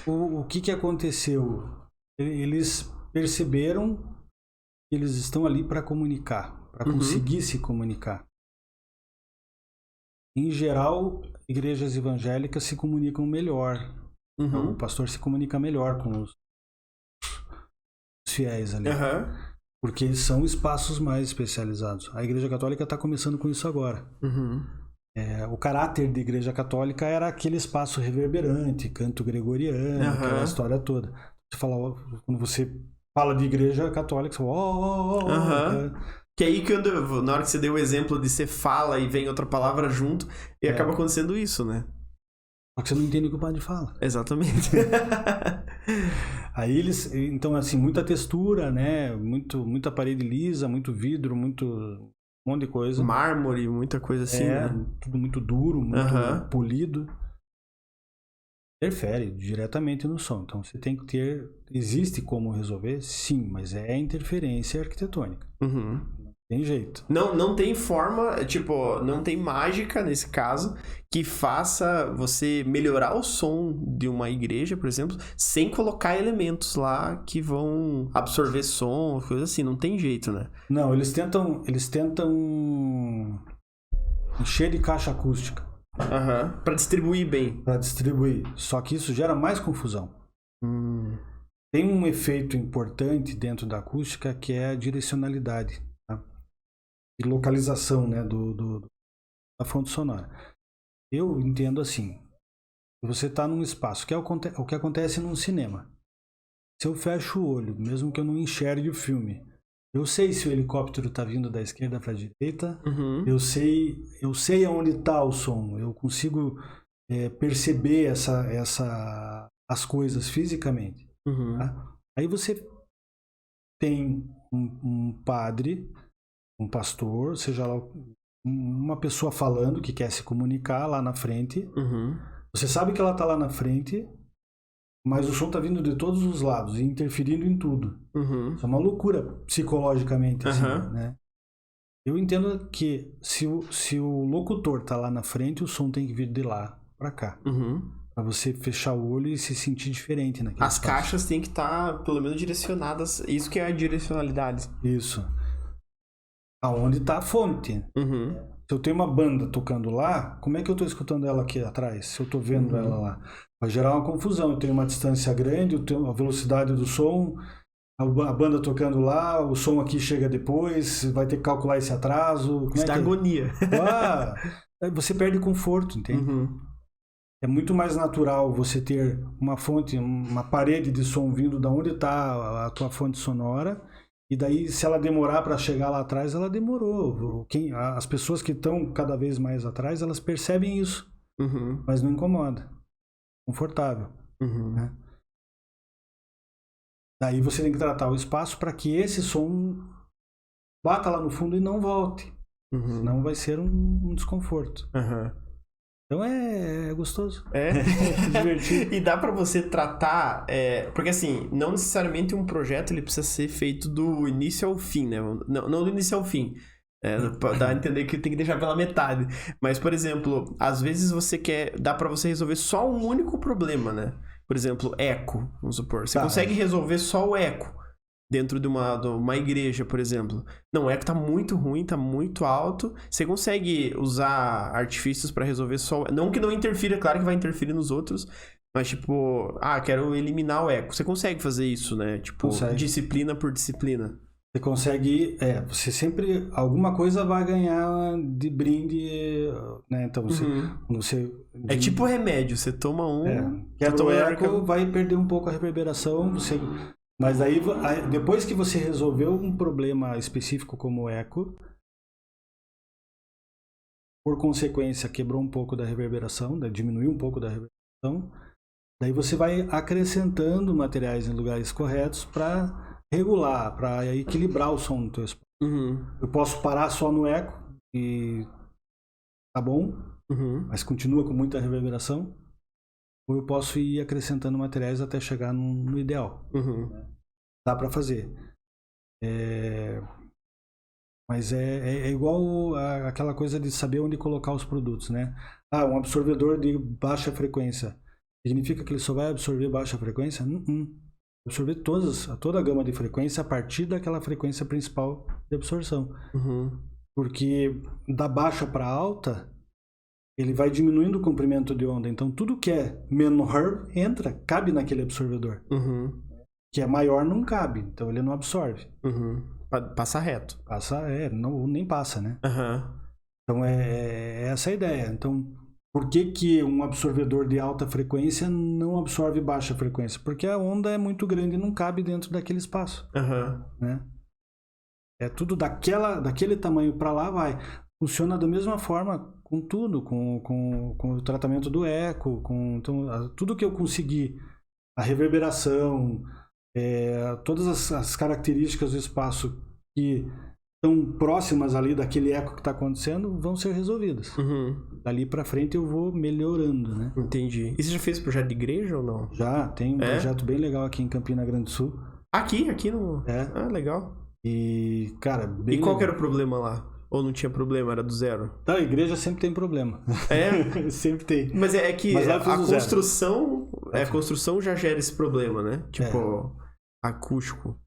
o que aconteceu? Eles perceberam que eles estão ali para comunicar, para conseguir se comunicar. Em geral, igrejas evangélicas se comunicam melhor. O pastor se comunica melhor com os fiéis ali. Porque são espaços mais especializados. A Igreja Católica está começando com isso agora. O caráter da Igreja Católica era aquele espaço reverberante, canto gregoriano, aquela história toda. Quando você fala de Igreja Católica, você fala... Que aí, na hora que você deu o exemplo de você fala e vem outra palavra junto, e acaba acontecendo isso, né? Só que você não entende o que o padre fala. Exatamente. Aí então assim, muita textura, né? Muita parede lisa, muito vidro, um monte de coisa. Mármore, muita coisa assim, né? Tudo muito duro, muito polido. Interfere diretamente no som. Então você tem que ter... Existe como resolver? Sim, mas é interferência arquitetônica. Tem jeito. Não tem forma, tipo, não tem mágica nesse caso que faça você melhorar o som de uma igreja, por exemplo, sem colocar elementos lá que vão absorver som, coisa assim. Não tem jeito, né? Não, eles tentam encher de caixa acústica. Pra distribuir bem. Pra distribuir. Só que isso gera mais confusão. Tem um efeito importante dentro da acústica que é a direcionalidade. E localização, né, da fonte sonora. Eu entendo assim. Você está num espaço, que é o que acontece num cinema. Se eu fecho o olho, mesmo que eu não enxergue o filme, eu sei se o helicóptero está vindo da esquerda para a direita, eu sei aonde está o som, eu consigo perceber as coisas fisicamente. Tá? Aí você tem um padre, um pastor, seja lá uma pessoa falando que quer se comunicar lá na frente. Você sabe que ela está lá na frente, mas o som está vindo de todos os lados e interferindo em tudo. Isso é uma loucura psicologicamente, assim, né? Eu entendo que se o locutor está lá na frente, o som tem que vir de lá para cá. Para você fechar o olho e se sentir diferente naquele As espaço. caixas têm que estar, pelo menos, direcionadas. Isso que é a direcionalidade. Isso. Aonde está a fonte. Se eu tenho uma banda tocando lá, como é que eu estou escutando ela aqui atrás? Se eu estou vendo ela lá? Vai gerar uma confusão. Eu tenho uma distância grande, eu tenho a velocidade do som, a banda tocando lá, o som aqui chega depois, vai ter que calcular esse atraso. Isso dá agonia. Você perde conforto, entende? É muito mais natural você ter uma fonte, uma parede de som vindo da onde está a tua fonte sonora. E daí, se ela demorar para chegar lá atrás, ela demorou. As pessoas que estão cada vez mais atrás, elas percebem isso. Mas não incomoda. Confortável. Né? Daí você tem que tratar o espaço para que esse som bata lá no fundo e não volte. Senão vai ser um desconforto. Então é gostoso. É divertido. E dá pra você tratar... porque assim, não necessariamente um projeto ele precisa ser feito do início ao fim, né? Não do início ao fim. Dá a entender que tem que deixar pela metade. Mas, por exemplo, às vezes dá pra você resolver só um único problema, né? Por exemplo, eco, vamos supor. Você consegue resolver só o eco dentro de uma igreja, por exemplo. Não, o eco tá muito ruim, tá muito alto. Você consegue usar artifícios pra resolver só... Não que não interfira, claro que vai interferir nos outros, mas tipo, quero eliminar o eco. Você consegue fazer isso, né? Tipo, disciplina por disciplina. Você consegue... você sempre... Alguma coisa vai ganhar de brinde, né? Então, você... É tipo remédio, você toma um... Quebra o eco, vai perder um pouco a reverberação, Mas aí, depois que você resolveu um problema específico como o eco, por consequência, quebrou um pouco da reverberação, diminuiu um pouco da reverberação, daí você vai acrescentando materiais em lugares corretos para regular, para equilibrar o som do teu espaço. Eu posso parar só no eco e tá bom, mas continua com muita reverberação. Ou eu posso ir acrescentando materiais até chegar no ideal. Dá para fazer. Mas é igual aquela coisa de saber onde colocar os produtos, né? Um absorvedor de baixa frequência. Significa que ele só vai absorver baixa frequência? Absorver toda a gama de frequência a partir daquela frequência principal de absorção. Porque da baixa para alta, ele vai diminuindo o comprimento de onda. Então, tudo que é menor cabe naquele absorvedor. Que é maior, não cabe. Então, ele não absorve. Passa reto. Nem passa, né? Então, é essa a ideia. Então, por que um absorvedor de alta frequência não absorve baixa frequência? Porque a onda é muito grande e não cabe dentro daquele espaço. Né? É tudo daquele tamanho para lá, vai. Funciona da mesma forma com tudo, com o tratamento do eco, então, tudo que eu conseguir, a reverberação, todas as características do espaço que estão próximas ali daquele eco que está acontecendo vão ser resolvidas. Dali para frente eu vou melhorando, né? Entendi. E você já fez projeto de igreja ou não? Já, tem um projeto bem legal aqui em Campina Grande do Sul. Aqui no... legal. E, cara, bem legal. Que era o problema lá? Ou não tinha problema, era do zero? A igreja sempre tem problema. Sempre tem. Mas é que a construção já gera esse problema, né? Tipo, acústico.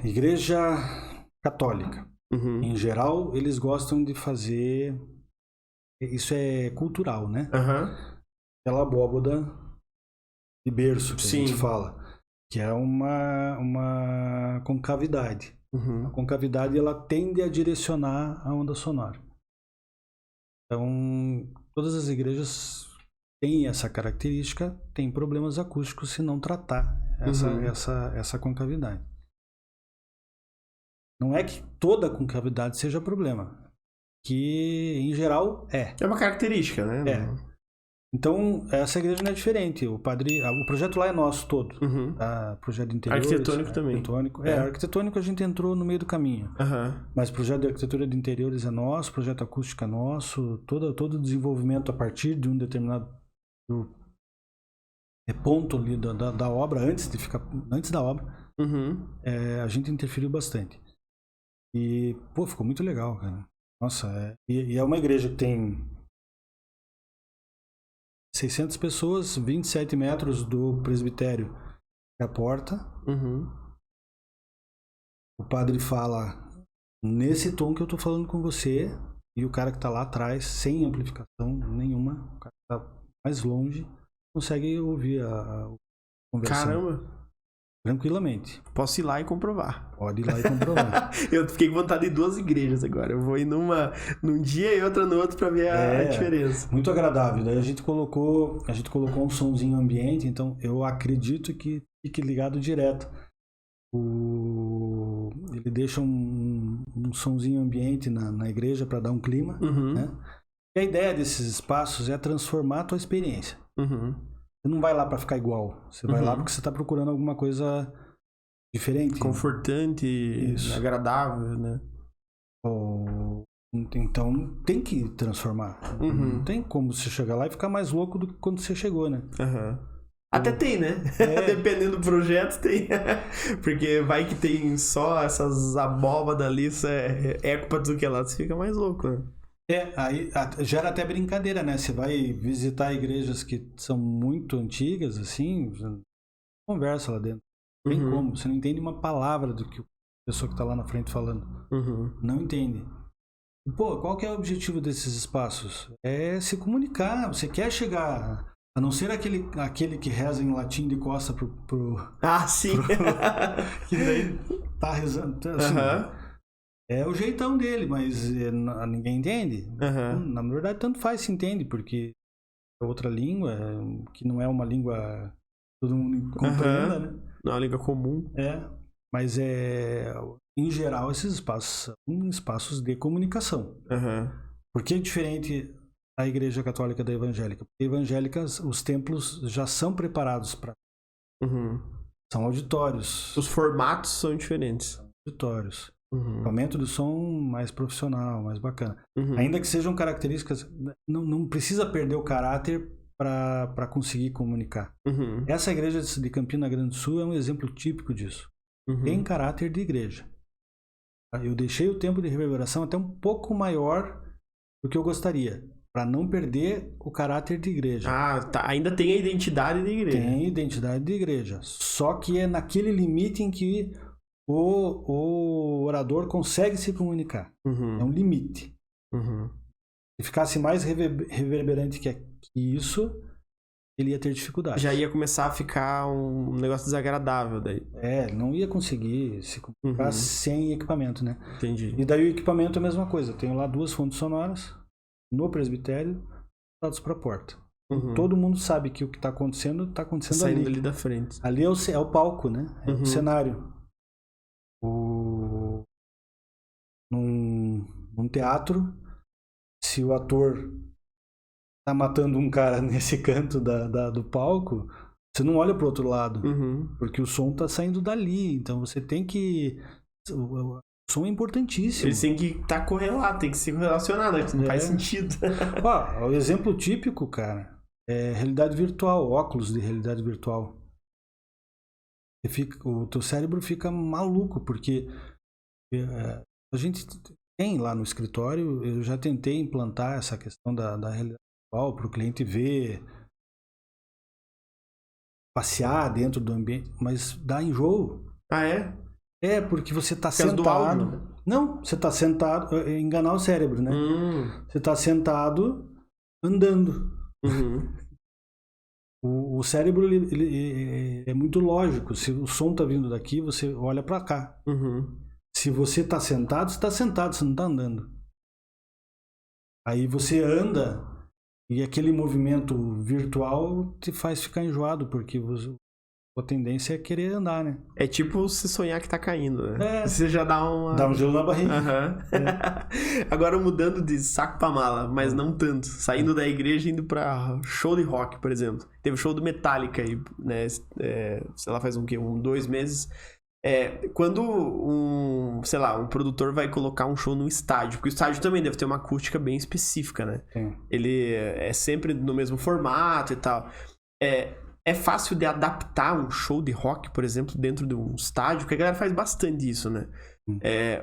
Igreja católica. Em geral, eles gostam de fazer... Isso é cultural, né? Aquela abóboda de berço que a gente fala. Que é uma concavidade. A concavidade ela tende a direcionar a onda sonora. Então, todas as igrejas têm essa característica, têm problemas acústicos se não tratar essa concavidade. Não é que toda concavidade seja problema, que em geral é. É uma característica, né? É. Então, essa igreja não é diferente. O projeto lá é nosso todo. Projeto de interiores. Arquitetônico também. Arquitetônico a gente entrou no meio do caminho. Mas o projeto de arquitetura de interiores é nosso, o projeto acústico é nosso, todo o desenvolvimento a partir de um determinado ponto ali da obra, antes da obra, a gente interferiu bastante. E, ficou muito legal, cara. Nossa, e é uma igreja que tem 600 pessoas, 27 metros do presbitério é a porta. O padre fala nesse tom que eu tô falando com você, e o cara que tá lá atrás, sem amplificação nenhuma, o cara que tá mais longe, consegue ouvir a conversa. Caramba! Tranquilamente. Posso ir lá e comprovar. Pode ir lá e comprovar. Eu fiquei com vontade de 2 igrejas agora. Eu vou ir num dia e outra no outro pra ver a diferença. Muito agradável. Daí a gente colocou um somzinho ambiente, então eu acredito que fique ligado direto. Ele deixa um somzinho ambiente na igreja para dar um clima. Né? E a ideia desses espaços é transformar a tua experiência. Você não vai lá para ficar igual. Você vai lá porque você está procurando alguma coisa diferente. Confortante, agradável, né? Então tem que transformar. Não tem como você chegar lá e ficar mais louco do que quando você chegou, né? Até tem, né? Dependendo do projeto, tem. Porque vai que tem só essas abóbadas ali, isso é eco pra tudo que é lá, você fica mais louco, né? Aí gera até brincadeira, né? Você vai visitar igrejas que são muito antigas, assim, conversa lá dentro. Não tem como, você não entende uma palavra do que a pessoa que tá lá na frente falando. Não entende. Qual que é o objetivo desses espaços? É se comunicar, você quer chegar... A não ser aquele que reza em latim de costa pro sim! Que daí tá rezando. Assim, é o jeitão dele, mas ninguém entende. Na verdade, tanto faz se entende, porque é outra língua, que não é uma língua que todo mundo compreenda, né? Não é uma língua comum. Mas em geral, esses espaços são espaços de comunicação. Por que é diferente a igreja católica da evangélica? Porque evangélicas, os templos já são preparados para... São auditórios. Os formatos são diferentes. Auditórios. Equipamento de som mais profissional, mais bacana. Ainda que sejam características, não precisa perder o caráter para conseguir comunicar. Essa igreja de Campina Grande do Sul é um exemplo típico disso. Tem caráter de igreja. Eu deixei o tempo de reverberação até um pouco maior do que eu gostaria, para não perder o caráter de igreja. Ainda tem a identidade de igreja. Tem a identidade de igreja. Só que é naquele limite em que o orador consegue se comunicar. É um limite. Se ficasse mais reverberante que isso, ele ia ter dificuldade. Já ia começar a ficar um negócio desagradável daí. Não ia conseguir se comunicar sem equipamento, né? Entendi. E daí o equipamento é a mesma coisa. Eu tenho lá 2 fontes sonoras no presbitério, dados para a porta. Todo mundo sabe que o que está acontecendo saindo ali da frente. Ali é o palco, né? É o cenário. Num teatro, se o ator tá matando um cara nesse canto do palco, você não olha pro outro lado, porque o som tá saindo dali, então você tem que... O som é importantíssimo. Eles têm que estar correlato, tem que se relacionar, né? Não faz sentido. O exemplo típico, cara, é realidade virtual, óculos de realidade virtual. O teu cérebro fica maluco, porque a gente tem lá no escritório, eu já tentei implantar essa questão da realidade virtual para o cliente ver, passear dentro do ambiente, mas dá enjoo. É, porque você está sentado... do áudio. Não, você está sentado... enganar o cérebro, né? Você está sentado andando. O cérebro ele é muito lógico. Se o som está vindo daqui, você olha para cá. Se você está sentado, você está sentado, você não está andando. Aí você anda e aquele movimento virtual te faz ficar enjoado, porque a tendência é querer andar, né? É tipo você sonhar que tá caindo, né? É. Você já dá uma... Dá um gelo na barriga. Agora mudando de saco pra mala, mas não tanto. Saindo da igreja e indo pra show de rock, por exemplo. Teve show do Metallica aí, né? Sei lá, faz um 2 meses. Quando um produtor vai colocar um show no estádio, porque o estádio também deve ter uma acústica bem específica, né? Ele é sempre no mesmo formato e tal. É fácil de adaptar um show de rock, por exemplo, dentro de um estádio, porque a galera faz bastante isso, né?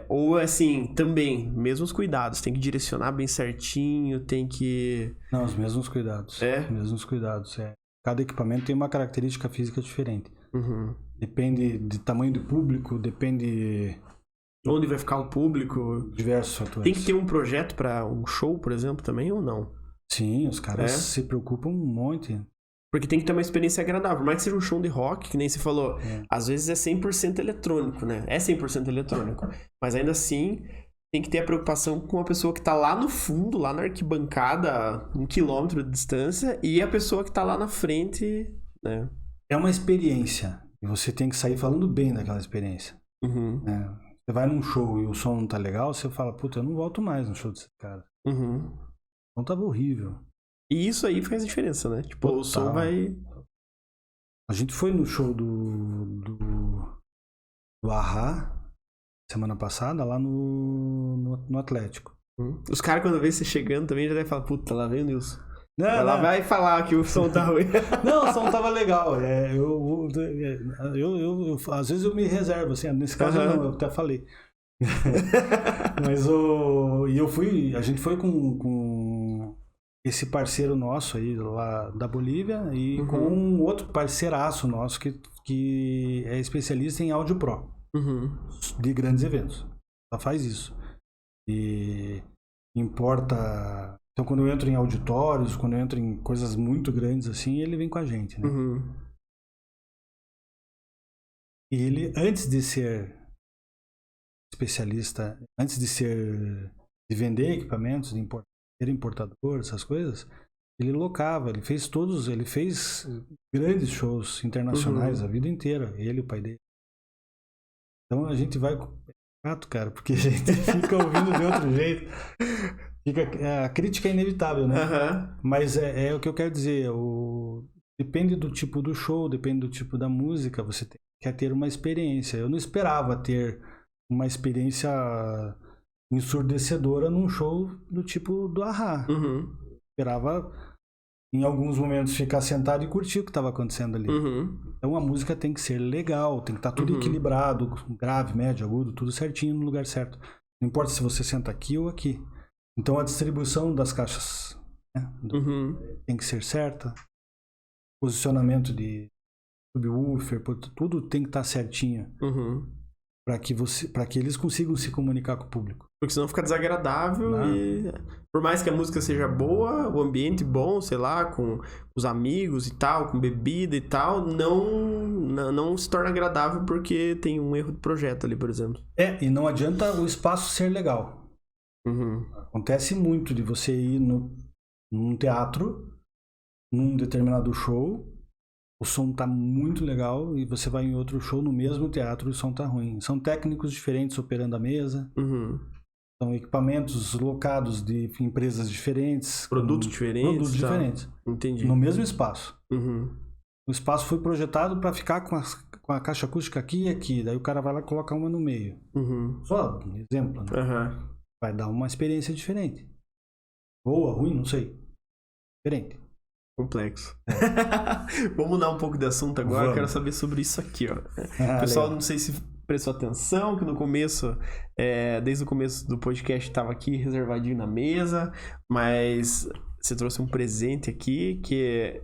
Ou assim, também, mesmos cuidados, tem que direcionar bem certinho, tem que... Não, os mesmos cuidados. Os mesmos cuidados, Cada equipamento tem uma característica física diferente. Depende do tamanho do público, depende... Onde vai ficar o público. Diversos fatores. Tem que ter um projeto para um show, por exemplo, também, ou não? Sim, os caras se preocupam um monte. Porque tem que ter uma experiência agradável. Por mais que seja um show de rock, que nem você falou, às vezes é 100% eletrônico, né? É 100% eletrônico. Mas ainda assim, tem que ter a preocupação com a pessoa que tá lá no fundo, lá na arquibancada, 1 quilômetro de distância, e a pessoa que tá lá na frente, né? É uma experiência. E você tem que sair falando bem daquela experiência. Você vai num show e o som não tá legal, você fala, puta, eu não volto mais no show desse cara. O som tava horrível. E isso aí faz diferença, né? Tipo, o som vai... A gente foi no show do A.H.A. semana passada, lá no Atlético. Os caras, quando vê você chegando, também já devem falar, puta, lá vem o Nilson. Ela vai falar que o som tá ruim. Não, o som tava legal. Às vezes eu me reservo, assim, nesse caso não, eu até falei. Mas a gente foi com esse parceiro nosso aí lá da Bolívia e com um outro parceiraço nosso que é especialista em Audio Pro de grandes eventos. Ela faz isso. E importa... Então, quando eu entro em auditórios, quando eu entro em coisas muito grandes assim, ele vem com a gente, né? E ele, antes de ser especialista, antes de vender equipamentos, de ser importador, essas coisas, ele locava, ele fez grandes shows internacionais a vida inteira, ele e o pai dele. Então, a gente vai... cara, porque a gente fica ouvindo de outro jeito. A crítica é inevitável, né? Mas é o que eu quero dizer. Depende do tipo do show, depende do tipo da música, você quer ter uma experiência. Eu não esperava ter uma experiência ensurdecedora num show do tipo do A.H.A. Esperava, em alguns momentos, ficar sentado e curtir o que estava acontecendo ali. Então a música tem que ser legal, tem que estar tudo equilibrado, grave, médio, agudo, tudo certinho no lugar certo. Não importa se você senta aqui ou aqui. Então a distribuição das caixas, né, tem que ser certa. Posicionamento de subwoofer, tudo tem que estar certinho. Para que eles consigam se comunicar com o público. Porque senão fica desagradável e... Por mais que a música seja boa, o ambiente bom, sei lá, com os amigos e tal, com bebida e tal, não se torna agradável porque tem um erro de projeto ali, por exemplo. E não adianta o espaço ser legal. Acontece muito de você ir num teatro, num determinado show, o som tá muito legal e você vai em outro show no mesmo teatro e o som tá ruim. São técnicos diferentes operando a mesa, são equipamentos locados de empresas diferentes. Produtos diferentes. Entendi. No mesmo espaço. O espaço foi projetado para ficar com a caixa acústica aqui e aqui, daí o cara vai lá e coloca uma no meio. Só um exemplo, né? Vai dar uma experiência diferente. Boa, ruim, não sei. Diferente. Complexo. Vamos mudar um pouco de assunto agora. Eu quero saber sobre isso aqui, ó. O pessoal, legal. Não sei se prestou atenção, que no começo, desde o começo do podcast, estava aqui reservadinho na mesa, mas você trouxe um presente aqui, que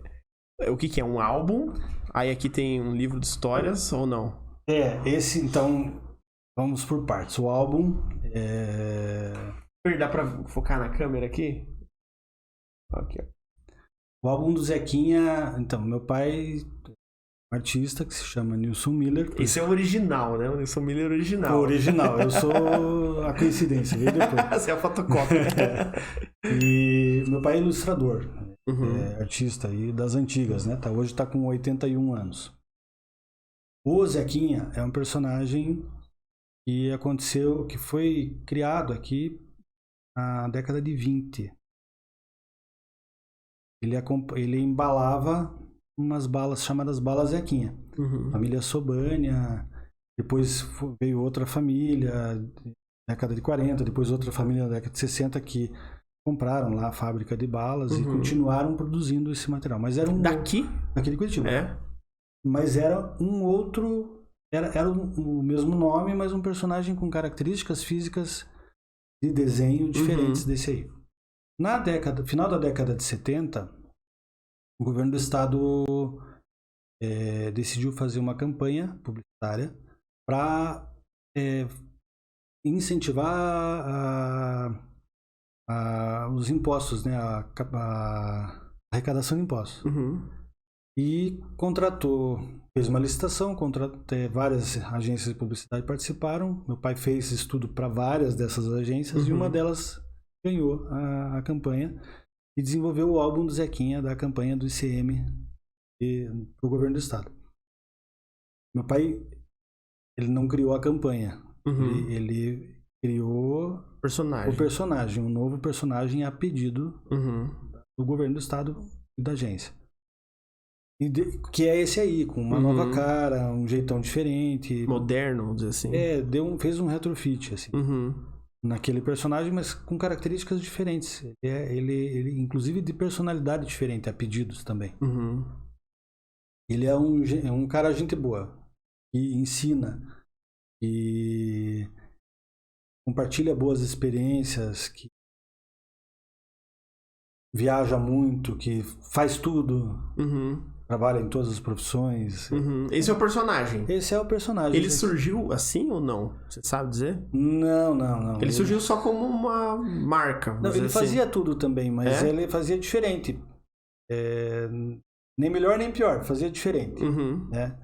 o que é? Um álbum? Aí aqui tem um livro de histórias, ou não? Esse, então, vamos por partes. O álbum Dá pra focar na câmera aqui? Aqui, ó. O álbum do Zequinha, então, meu pai artista que se chama Nilson Miller. Esse é o original, né? O Nilson Miller original. O original, eu sou a coincidência, veio depois. Você é a fotocópia. E meu pai é ilustrador, artista aí das antigas, né? Hoje tá com 81 anos. O Zequinha é um personagem que aconteceu, que foi criado aqui na década de 20. Ele embalava umas balas chamadas balas Zequinha. Família Sobânia, depois veio outra família, década de 40, depois outra família na década de 60 que compraram lá a fábrica de balas e continuaram produzindo esse material. Mas era Daqui de Curitiba. É. Mas era um outro... Era o mesmo nome, mas um personagem com características físicas de desenho diferentes desse aí. Final da década de 70, o governo do estado decidiu fazer uma campanha publicitária para incentivar os impostos, né? A arrecadação de impostos. E fez uma licitação, várias agências de publicidade participaram. Meu pai fez estudo para várias dessas agências e uma delas ganhou a campanha e desenvolveu o álbum do Zequinha da campanha do ICM para o governo do estado. Meu pai, ele não criou a campanha, ele criou o personagem, um novo personagem a pedido do governo do estado e da agência. Que é esse aí, com uma nova cara, um jeitão diferente. Moderno, vamos dizer assim. Fez um retrofit, assim. Naquele personagem, mas com características diferentes. Ele inclusive de personalidade diferente, a pedidos também. Ele é um cara gente boa, que ensina, que compartilha boas experiências, que viaja muito, que faz tudo. Trabalha em todas as profissões. Esse é o personagem? Esse é o personagem. Ele surgiu assim ou não? Você sabe dizer? Não. Ele surgiu só como uma marca. Não, ele fazia tudo também, mas ele fazia diferente. Nem melhor nem pior, fazia diferente. Né?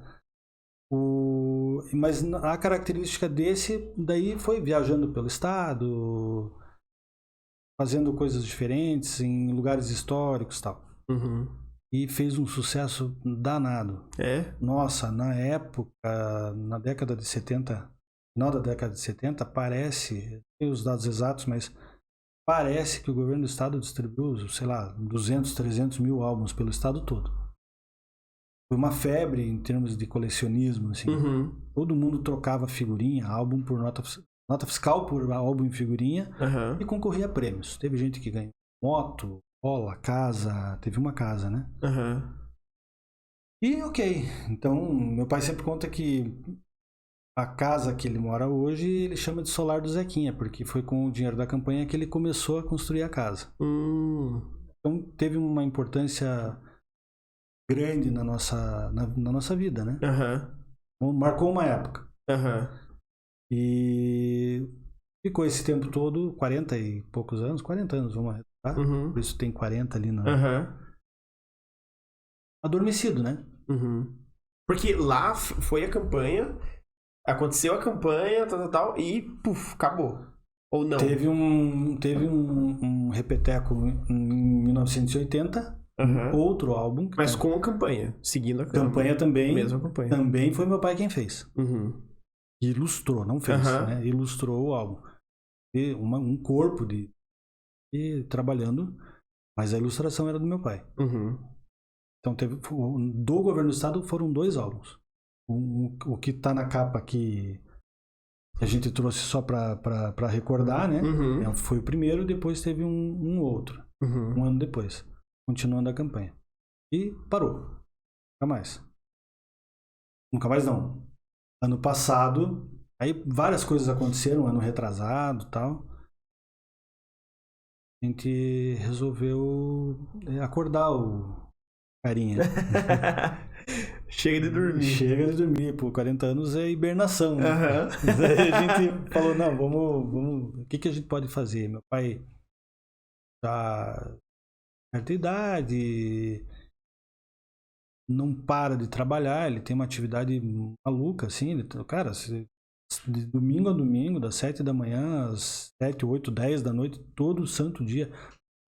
Mas a característica desse daí foi viajando pelo estado, fazendo coisas diferentes em lugares históricos e tal. E fez um sucesso danado. Nossa, na época, na década de 70, final da década de 70, parece, não tenho os dados exatos, mas parece que o governo do estado distribuiu, sei lá, 200, 300 mil álbuns pelo estado todo. Foi uma febre em termos de colecionismo, assim. Todo mundo trocava figurinha, álbum por nota fiscal por álbum em figurinha e concorria a prêmios. Teve gente que ganhou moto, bola, casa, teve uma casa, né? E ok, então meu pai sempre conta que a casa que ele mora hoje, ele chama de Solar do Zequinha, porque foi com o dinheiro da campanha que ele começou a construir a casa. Então teve uma importância grande na nossa vida, né? Marcou uma época. E ficou esse tempo todo, 40 e poucos anos, 40 anos, vamos arredondar. Por isso tem 40 ali no... Adormecido, né? Porque lá foi a campanha, aconteceu a campanha, tal, e puf, acabou. Ou não? Teve um repeteco em 1980, outro álbum. Mas com a campanha, seguindo a campanha também. Mesma campanha. Também foi meu pai quem fez. Ilustrou, não fez, né? Ilustrou o álbum. E um corpo trabalhando, mas a ilustração era do meu pai. Então do governo do estado foram 2 álbuns. O que está na capa aqui a gente trouxe só para recordar, né? Foi o primeiro, depois teve um outro, um ano depois, continuando a campanha. E parou. Nunca mais. Nunca mais não. Ano passado, aí várias coisas aconteceram, ano retrasado e tal. A gente resolveu acordar o carinha. Chega de dormir. Chega de dormir, pô, 40 anos é hibernação, né? Daí a gente falou, não, vamos, o que a gente pode fazer? Meu pai já certa idade, não para de trabalhar, ele tem uma atividade maluca, assim, cara, de domingo a domingo, das 7 da manhã às 7, 8, 10 da noite, todo santo dia,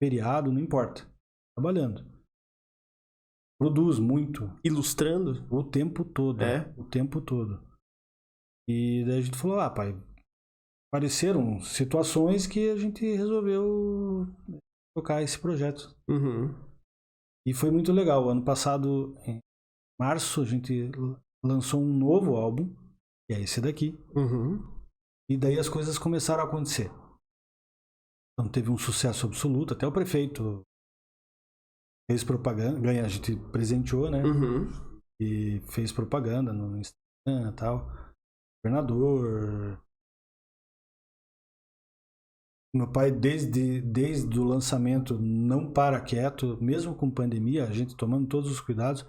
feriado, não importa, trabalhando. Produz muito. Ilustrando? O tempo todo. O tempo todo. E daí a gente falou, pai, apareceram situações que a gente resolveu tocar esse projeto. E foi muito legal. Ano passado, em março, a gente lançou um novo álbum, que é esse daqui. E daí as coisas começaram a acontecer. Então teve um sucesso absoluto, até o prefeito fez propaganda, a gente presenteou, né? E fez propaganda no Instagram e tal. Governador. Meu pai, desde o lançamento, não para quieto, mesmo com pandemia, a gente tomando todos os cuidados.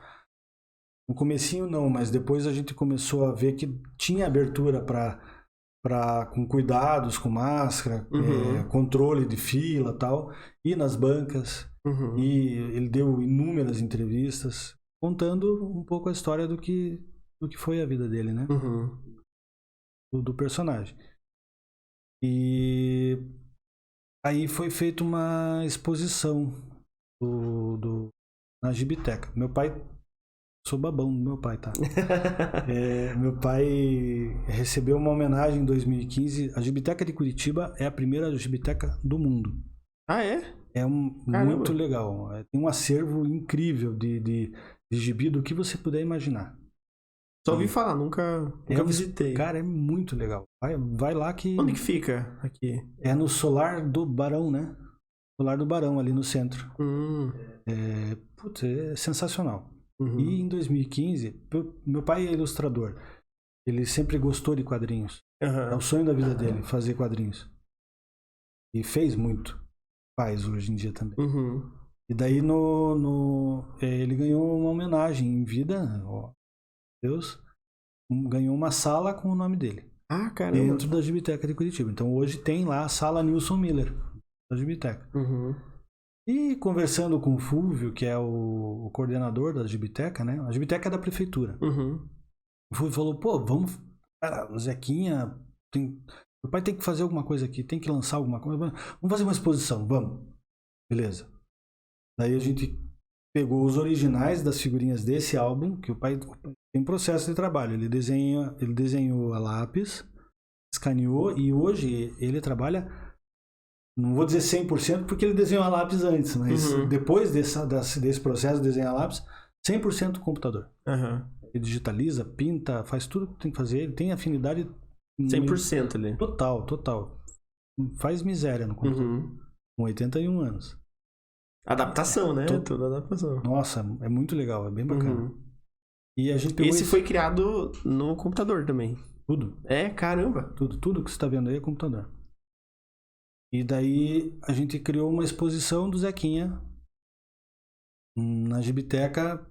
No comecinho não, mas depois a gente começou a ver que tinha abertura com cuidados, com máscara, controle de fila e tal, ir nas bancas. E ele deu inúmeras entrevistas contando um pouco a história do que foi a vida dele, né? Do personagem. E aí foi feita uma exposição na Gibiteca. Meu pai, sou babão do meu pai, tá? Meu pai recebeu uma homenagem em 2015. A Gibiteca de Curitiba é a primeira gibiteca do mundo. Ah, é? Muito legal. Tem um acervo incrível de gibi do que você puder imaginar. Só ouvi falar, nunca visitei. Cara, é muito legal. Vai lá que... Onde que fica aqui? É no Solar do Barão, né? Solar do Barão, ali no centro. É sensacional. E em 2015, meu pai é ilustrador. Ele sempre gostou de quadrinhos. É o sonho da vida dele, fazer quadrinhos. E fez muito. Faz hoje em dia também. E daí ele ganhou uma homenagem em vida, Deus, ganhou uma sala com o nome dele. Caramba. Dentro da Gibiteca de Curitiba. Então hoje tem lá a sala Nilson Miller, da Gibiteca. E conversando com o Fúvio, que é o coordenador da Gibiteca, né? A Gibiteca é da prefeitura. O Fúvio falou, vamos... Cara, o Zequinha... Meu pai tem que fazer alguma coisa aqui, tem que lançar alguma coisa. Vamos fazer uma exposição, vamos. Beleza. Daí a gente pegou os originais das figurinhas desse álbum, que o pai tem processo de trabalho. Ele desenhou a lápis, escaneou, e hoje ele trabalha, não vou dizer 100%, porque ele desenhou a lápis antes, mas depois desse processo de desenhar a lápis, 100% computador. Ele digitaliza, pinta, faz tudo que tem que fazer, ele tem afinidade 100% ali. Total. Faz miséria no computador. Com 81 anos. Adaptação, né? Toda adaptação. Nossa, é muito legal, é bem bacana. E a gente pegou esse foi criado no computador também. Tudo. Caramba. Tudo que você está vendo aí é computador. E daí a gente criou uma exposição do Zequinha na Gibiteca,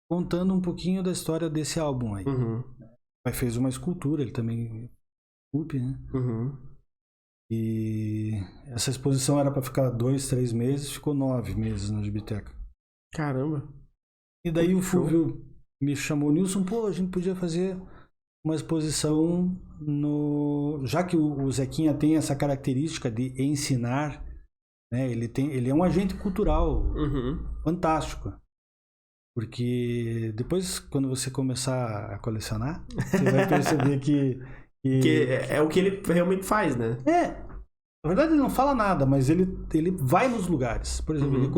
contando um pouquinho da história desse álbum aí. Aí fez uma escultura, ele também esculpe, né? E essa exposição era para ficar 2, 3 meses, ficou 9 meses na Gibiteca. Caramba. E daí o Fúvio me chamou, Nilson, a gente podia fazer uma exposição já que o Zequinha tem essa característica de ensinar, né? Ele é um agente cultural fantástico. Porque depois, quando você começar a colecionar, você vai perceber que é o que ele realmente faz, né? Na verdade ele não fala nada, mas ele vai nos lugares. Por exemplo, ele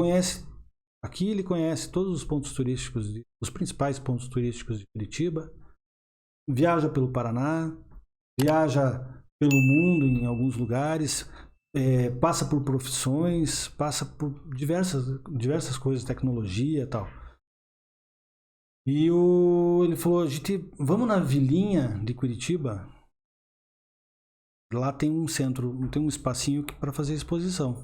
conhece todos os pontos turísticos, os principais pontos turísticos de Curitiba, viaja pelo Paraná, viaja pelo mundo em alguns lugares, passa por profissões, passa por diversas coisas, tecnologia e tal. E ele falou, vamos na Vilinha de Curitiba, lá tem um centro, tem um espacinho para fazer exposição.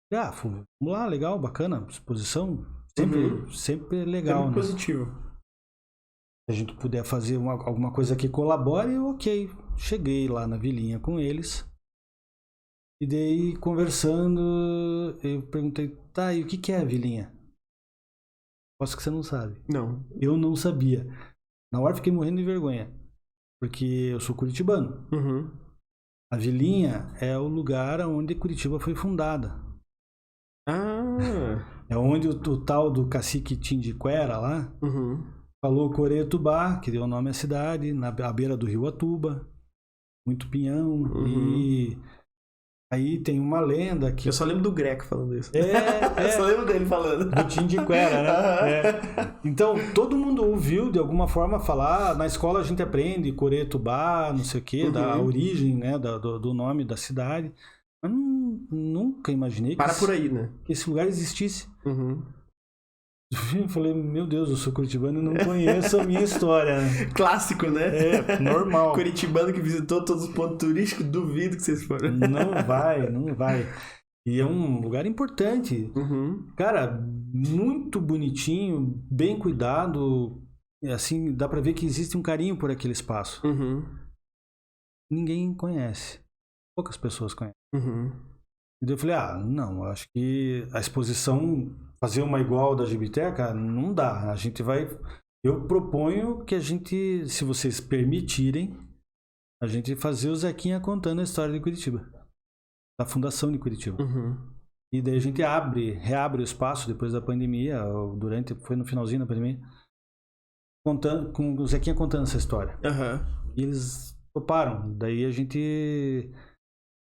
Vamos lá, legal, bacana, exposição, sempre legal, sempre né? Positivo. Se a gente puder fazer alguma coisa que colabore, ok. Cheguei lá na Vilinha com eles, e daí conversando, eu perguntei, e o que é a Vilinha? Posso que você não sabe. Não. Eu não sabia. Na hora fiquei morrendo de vergonha. Porque eu sou curitibano. Uhum. A Vilinha é o lugar onde Curitiba foi fundada. Ah. É onde o tal do cacique Tindiquera lá falou Coretubá, que deu o nome à cidade, à beira do rio Atuba. Muito pinhão. E aí tem uma lenda que... Eu só lembro do Greco falando isso. Eu só lembro dele falando. Do Tindiquera, né? Então, todo mundo ouviu, de alguma forma, falar... Na escola a gente aprende Coretubá, não sei o quê, da origem, né? Do nome da cidade. Mas nunca imaginei por aí, né? Que esse lugar existisse. Eu falei, meu Deus, eu sou curitibano e não conheço a minha história. Clássico, né? Normal. Curitibano que visitou todos os pontos turísticos, duvido que vocês foram. Não vai. E é um lugar importante. Cara, muito bonitinho, bem cuidado. Assim, dá pra ver que existe um carinho por aquele espaço. Ninguém conhece. Poucas pessoas conhecem. E daí eu falei, não, eu acho que a exposição, fazer uma igual da Gibiteca, não dá. A gente vai... Eu proponho que a gente, se vocês permitirem, a gente fazer o Zequinha contando a história de Curitiba. Da fundação de Curitiba. E daí a gente reabre o espaço depois da pandemia, foi no finalzinho da pandemia, com o Zequinha contando essa história. E eles toparam. Daí a gente...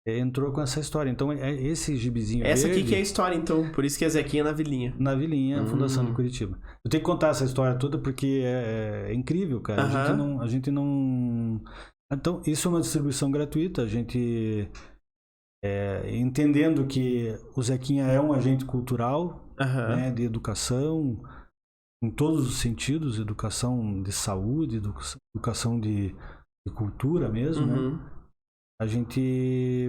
entrou com essa história. Então, esse gibizinho essa verde... aqui que é a história, então. Por isso que é Zequinha na Vilinha. Na Vilinha, a Fundação de Curitiba. Eu tenho que contar essa história toda porque é incrível, cara. A gente não... Então, isso é uma distribuição gratuita. A gente... entendendo que o Zequinha é um agente cultural, né, de educação, em todos os sentidos. Educação de saúde, educação de cultura mesmo, né? A gente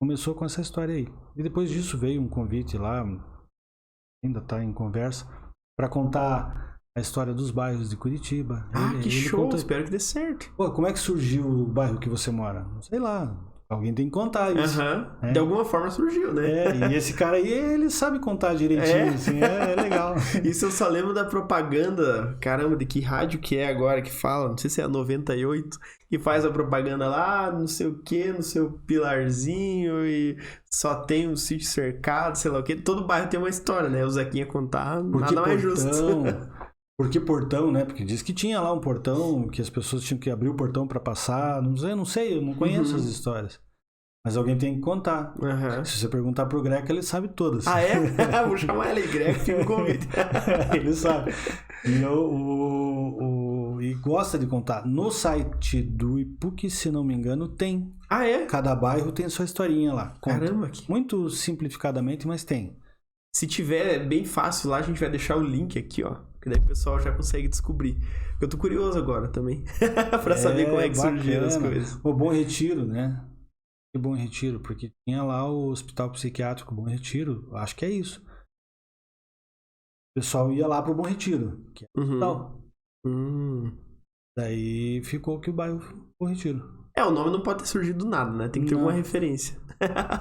começou com essa história aí. E depois disso veio um convite lá, ainda está em conversa, para contar a história dos bairros de Curitiba. Que show! Espero que dê certo. Pô, como é que surgiu o bairro que você mora? Sei lá. Alguém tem que contar isso. De alguma forma surgiu, né? E esse cara aí, ele sabe contar direitinho, assim, é legal. Isso eu só lembro da propaganda, caramba, de que rádio que é agora que fala, não sei se é a 98, que faz a propaganda lá, não sei o que, no seu pilarzinho, e só tem um sítio cercado, sei lá o que. Todo bairro tem uma história, né? O Zequinha contar, nada mais justo. Por que portão, né? Porque diz que tinha lá um portão, que as pessoas tinham que abrir o portão para passar. Não sei, eu não conheço as histórias. Mas alguém tem que contar. Se você perguntar pro Greco, ele sabe todas. Vou chamar ele, Greco, fica o convite. Ele sabe. E gosta de contar. No site do IPUC, se não me engano, tem. Cada bairro tem sua historinha lá. Conta. Caramba. Muito simplificadamente, mas tem. Se tiver bem fácil lá, a gente vai deixar o link aqui, ó. Que daí o pessoal já consegue descobrir. Eu tô curioso agora também. pra saber como é que surgiram as coisas. O Bom Retiro, né? Que Bom Retiro, porque tinha lá o Hospital Psiquiátrico Bom Retiro. Acho que é isso. O pessoal ia lá pro Bom Retiro, que é o hospital. Daí ficou que o bairro Bom Retiro. O nome não pode ter surgido do nada, né? Tem que ter alguma referência.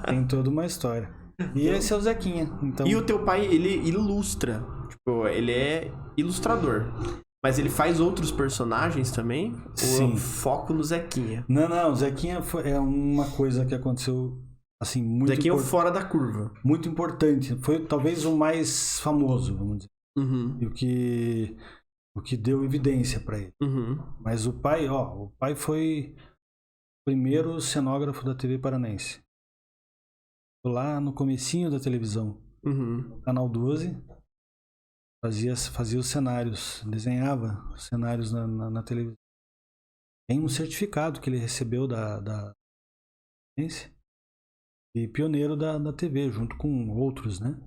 Tem toda uma história. E esse é o Zequinha. Então... E o teu pai, ele ilustra. Tipo, ele é ilustrador. Mas ele faz outros personagens também? Sim. Ou foco no Zequinha? Não. O Zequinha é uma coisa que aconteceu, assim, muito... Zequinha fora da curva. Muito importante. Foi talvez o mais famoso, vamos dizer. E o que deu evidência para ele. Mas o pai foi o primeiro cenógrafo da TV Paranense. Lá no comecinho da televisão. No Canal 12. Fazia os cenários, desenhava os cenários na televisão. Tem um certificado que ele recebeu da e pioneiro da TV, junto com outros, né?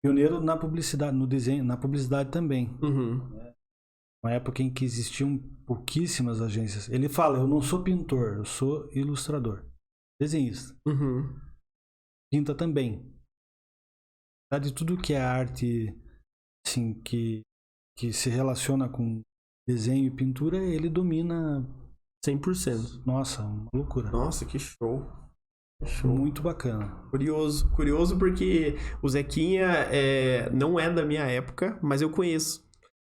Pioneiro na publicidade, no desenho, na publicidade também. Uma época em que existiam pouquíssimas agências. Ele fala, eu não sou pintor, eu sou ilustrador. Desenhista. Pinta também. De tudo que é arte, assim, que se relaciona com desenho e pintura, ele domina 100%. Nossa, uma loucura. Nossa, que show. Show. Muito bacana. Curioso porque o Zequinha não é da minha época, mas eu conheço.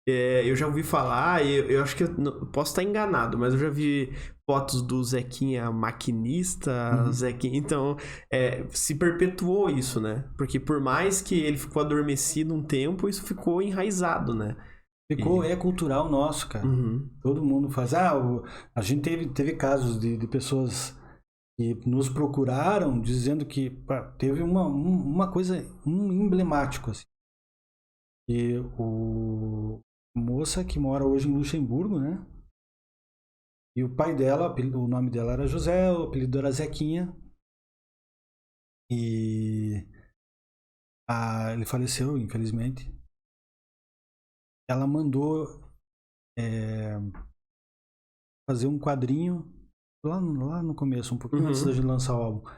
Eu já ouvi falar, eu acho que eu posso estar enganado, mas eu já vi fotos do Zequinha maquinista, Zequinha, então se perpetuou isso, né? Porque por mais que ele ficou adormecido um tempo, isso ficou enraizado, né? É cultural nosso, cara. Todo mundo faz. A gente teve casos de pessoas que nos procuraram dizendo que teve uma coisa emblemática, assim. E o moça que mora hoje em Luxemburgo, né? E o pai dela, o nome dela era José, o apelido era Zequinha. E ele faleceu, infelizmente. Ela mandou fazer um quadrinho lá no começo, um pouquinho antes da gente lançar o álbum,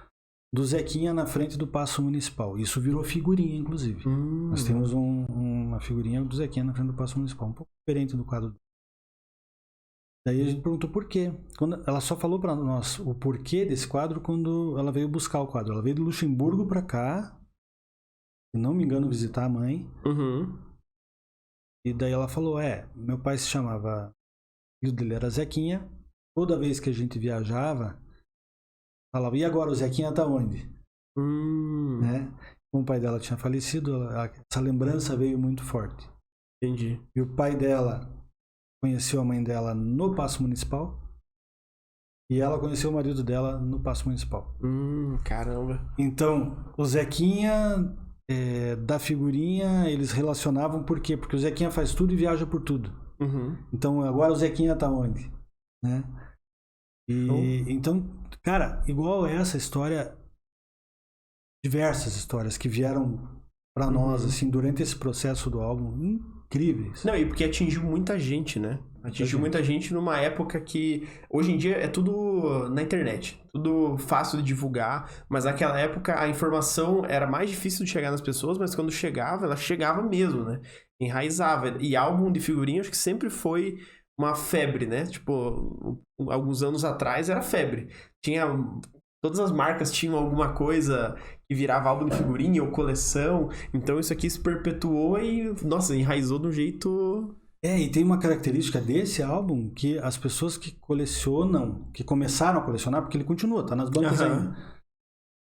do Zequinha na frente do Paço Municipal. Isso virou figurinha, inclusive. Nós temos uma figurinha do Zequinha na frente do Paço Municipal, um pouco diferente do quadro. Daí a gente perguntou por quê. Ela só falou para nós o porquê desse quadro quando ela veio buscar o quadro. Ela veio de Luxemburgo para cá, se não me engano, visitar a mãe. E daí ela falou, meu pai se chamava, o filho dele era Zequinha. Toda vez que a gente viajava, falava, e agora o Zequinha tá onde? Né? Como o pai dela tinha falecido, essa lembrança veio muito forte. Entendi. E o pai dela conheceu a mãe dela no Paço Municipal e ela conheceu o marido dela no Paço Municipal. Caramba. Então, o Zequinha da figurinha, eles relacionavam por quê? Porque o Zequinha faz tudo e viaja por tudo. Então, agora o Zequinha tá onde? Né? Então, cara, igual essa história, diversas histórias que vieram pra nós, assim, durante esse processo do álbum, incríveis. Não, e porque atingiu muita gente, né? Atingiu muita gente numa época que... Hoje em dia é tudo na internet. Tudo fácil de divulgar. Mas naquela época a informação era mais difícil de chegar nas pessoas, mas quando chegava, ela chegava mesmo, né? Enraizava. E álbum de figurinha acho que sempre foi uma febre, né? Tipo, alguns anos atrás era febre. Todas as marcas tinham alguma coisa que virava álbum de figurinha ou coleção. Então isso aqui se perpetuou e, nossa, enraizou de um jeito... E tem uma característica desse álbum que as pessoas que colecionam, que começaram a colecionar, porque ele continua, tá nas bancas ainda.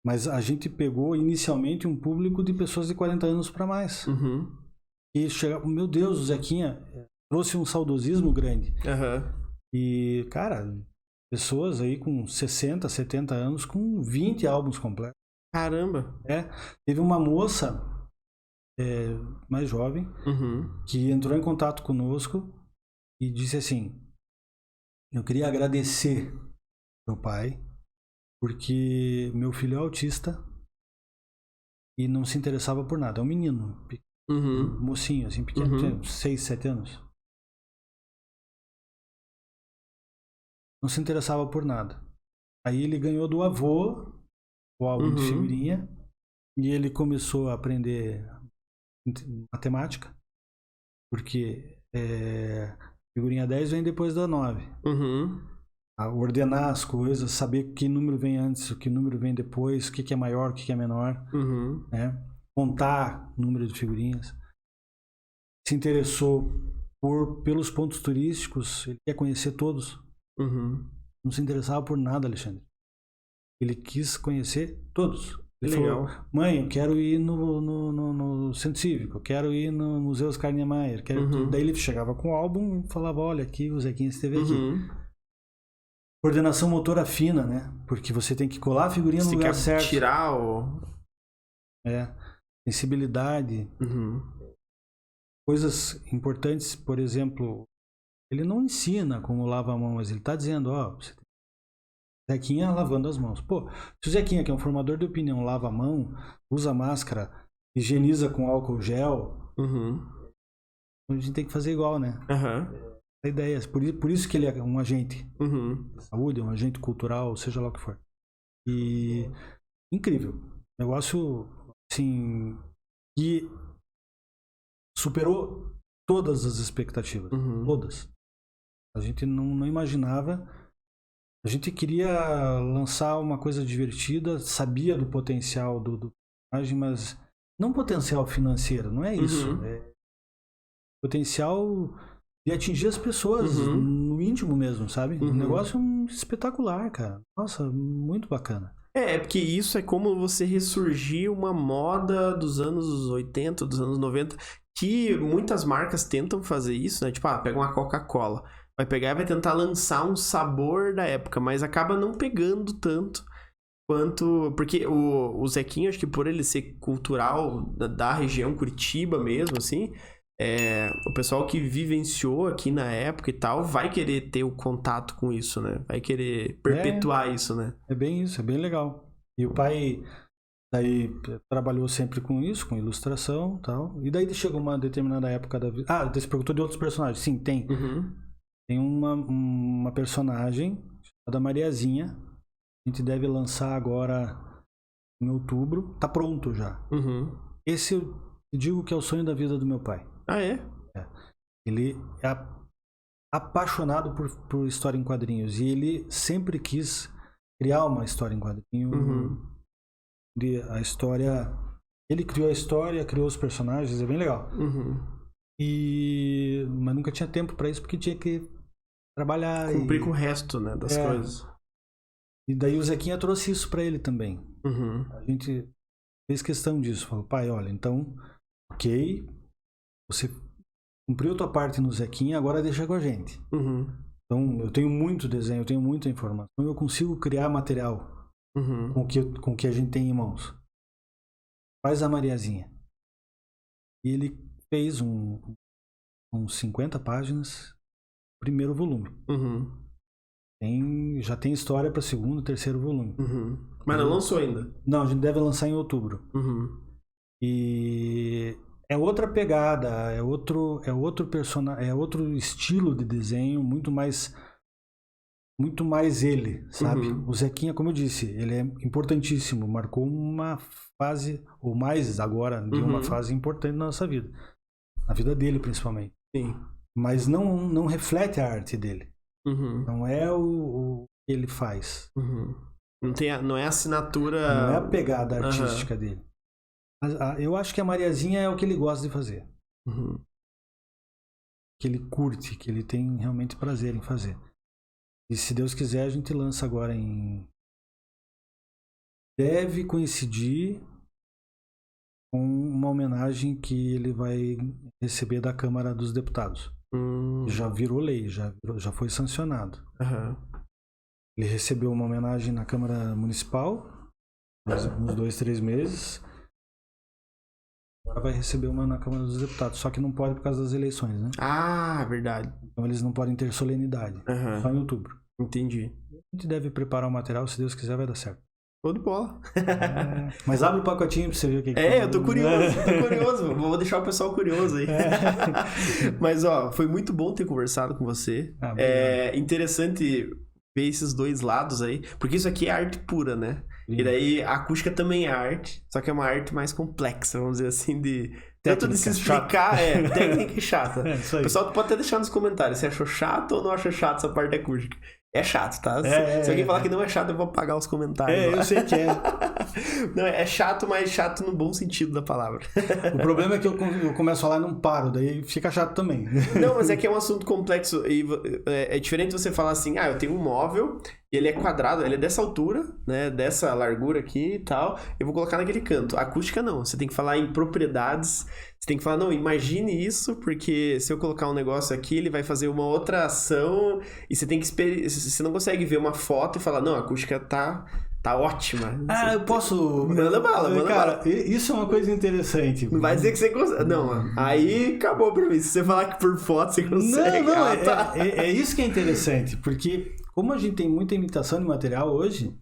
Mas a gente pegou inicialmente um público de pessoas de 40 anos para mais. E chegava, meu Deus, o Zequinha trouxe um saudosismo grande. E, cara, pessoas aí com 60, 70 anos com 20 álbuns completos. Caramba! Teve uma moça mais jovem que entrou em contato conosco e disse assim, eu queria agradecer meu pai porque meu filho é autista e não se interessava por nada. É um menino, mocinho, assim, pequeno, tinha 6, 7 anos. Não se interessava por nada. Aí ele ganhou do avô o álbum de figurinha e ele começou a aprender matemática, porque figurinha 10 vem depois da 9. A ordenar as coisas, saber que número vem antes, que número vem depois, o que é maior, o que é menor, né? Contar número de figurinhas. Se interessou pelos pontos turísticos, ele quer conhecer todos. Não se interessava por nada, Alexandre. Ele quis conhecer todos. Ele falou, mãe, eu quero ir no Centro Cívico, eu quero ir no Museu Oscar Niemeyer, Daí ele chegava com o álbum e falava, olha, aqui o Zequinha esteve aqui. Coordenação motora fina, né? Porque você tem que colar a figurinha no lugar certo. Tirar o... Sensibilidade. Coisas importantes, por exemplo, ele não ensina como lava a mão, mas ele está dizendo, você tem Zequinha lavando as mãos. Pô, se o Zequinha, que é um formador de opinião, lava a mão, usa máscara, higieniza com álcool gel, a gente tem que fazer igual, né? A ideia é por isso que ele é um agente de saúde, um agente cultural, seja lá o que for. E incrível. Negócio, assim, que superou todas as expectativas. Todas. A gente não imaginava A gente queria lançar uma coisa divertida, sabia do potencial do personagem, mas não potencial financeiro, não é isso. É potencial de atingir as pessoas no íntimo mesmo, sabe? Um negócio espetacular, cara. Nossa, muito bacana. Porque isso é como você ressurgir uma moda dos anos 80, dos anos 90, que muitas marcas tentam fazer isso, né? Tipo, pega uma Coca-Cola. Vai pegar e vai tentar lançar um sabor da época, mas acaba não pegando tanto quanto... Porque o Zequinha, acho que por ele ser cultural da região Curitiba mesmo, assim, o pessoal que vivenciou aqui na época e tal vai querer ter o contato com isso, né? Vai querer perpetuar isso, né? É bem isso, é bem legal. E o pai daí trabalhou sempre com isso, com ilustração e tal. E daí chegou uma determinada época da vida... você perguntou de outros personagens. Sim, tem. Tem uma personagem chamada Mariazinha. A gente deve lançar agora em outubro. Tá pronto já. Esse eu digo que é o sonho da vida do meu pai. Ah, é? Ele é apaixonado por história em quadrinhos. E ele sempre quis criar uma história em quadrinho. A história... Ele criou a história, criou os personagens. É bem legal. Mas nunca tinha tempo pra isso porque tinha que trabalhar. Cumprir com o resto, né, das coisas. E daí o Zequinha trouxe isso pra ele também. A gente fez questão disso. Falou, pai, olha, então, ok, você cumpriu a tua parte no Zequinha, agora deixa com a gente. Então, eu tenho muito desenho, eu tenho muita informação, eu consigo criar material com o que a gente tem em mãos. Faz a Mariazinha. E ele fez uns 50 páginas, primeiro volume. Já tem história para segundo, terceiro volume. Mas não lançou ainda? Não, a gente deve lançar em outubro. E é outra pegada, é outro personagem, é outro estilo de desenho, muito mais ele, sabe? O Zequinha, como eu disse, ele é importantíssimo, marcou uma fase, ou mais agora, de uma fase importante na nossa vida. Na vida dele, principalmente. Sim. Mas não reflete a arte dele. Não é o que ele faz. Não é a assinatura... Não é a pegada artística dele. Eu acho que a Mariazinha é o que ele gosta de fazer. Que ele curte, que ele tem realmente prazer em fazer. E se Deus quiser, a gente lança agora Deve coincidir com uma homenagem que ele vai receber da Câmara dos Deputados. Já virou lei, já foi sancionado. Ele recebeu uma homenagem na Câmara Municipal, uns 2, 3 meses. Agora vai receber uma na Câmara dos Deputados, só que não pode por causa das eleições, né? Ah, verdade. Então eles não podem ter solenidade, só em outubro. Entendi. A gente deve preparar o material, se Deus quiser vai dar certo. Show de bola. Mas abre o pacotinho pra você ver o que eu tô curioso. Vou deixar o pessoal curioso aí. Mas, foi muito bom ter conversado com você. É interessante ver esses dois lados aí, porque isso aqui é arte pura, né? E daí a acústica também é arte, só que é uma arte mais complexa, vamos dizer assim, tanto de se explicar, técnica e chata. O pessoal pode até deixar nos comentários se achou chato ou não achou chato essa parte acústica. É chato, tá? Se alguém falar que não é chato, eu vou apagar os comentários. Eu sei que é. Não, é chato, mas chato no bom sentido da palavra. O problema é que eu começo a falar e não paro, daí fica chato também. Não, mas é que é um assunto complexo e é diferente você falar assim, eu tenho um móvel e ele é quadrado, ele é dessa altura, né, dessa largura aqui e tal, eu vou colocar naquele canto. A acústica não, você tem que falar em propriedades, você tem que falar, não, imagine isso, porque se eu colocar um negócio aqui, ele vai fazer uma outra ação e você tem que você não consegue ver uma foto e falar, não, a acústica tá ótima. Eu posso... Manda bala. Cara, isso é uma coisa interessante. Não vai dizer que você consegue. Não, aí acabou pra mim. Se você falar que por foto você consegue. Não, é isso que é interessante. Porque como a gente tem muita imitação de material hoje,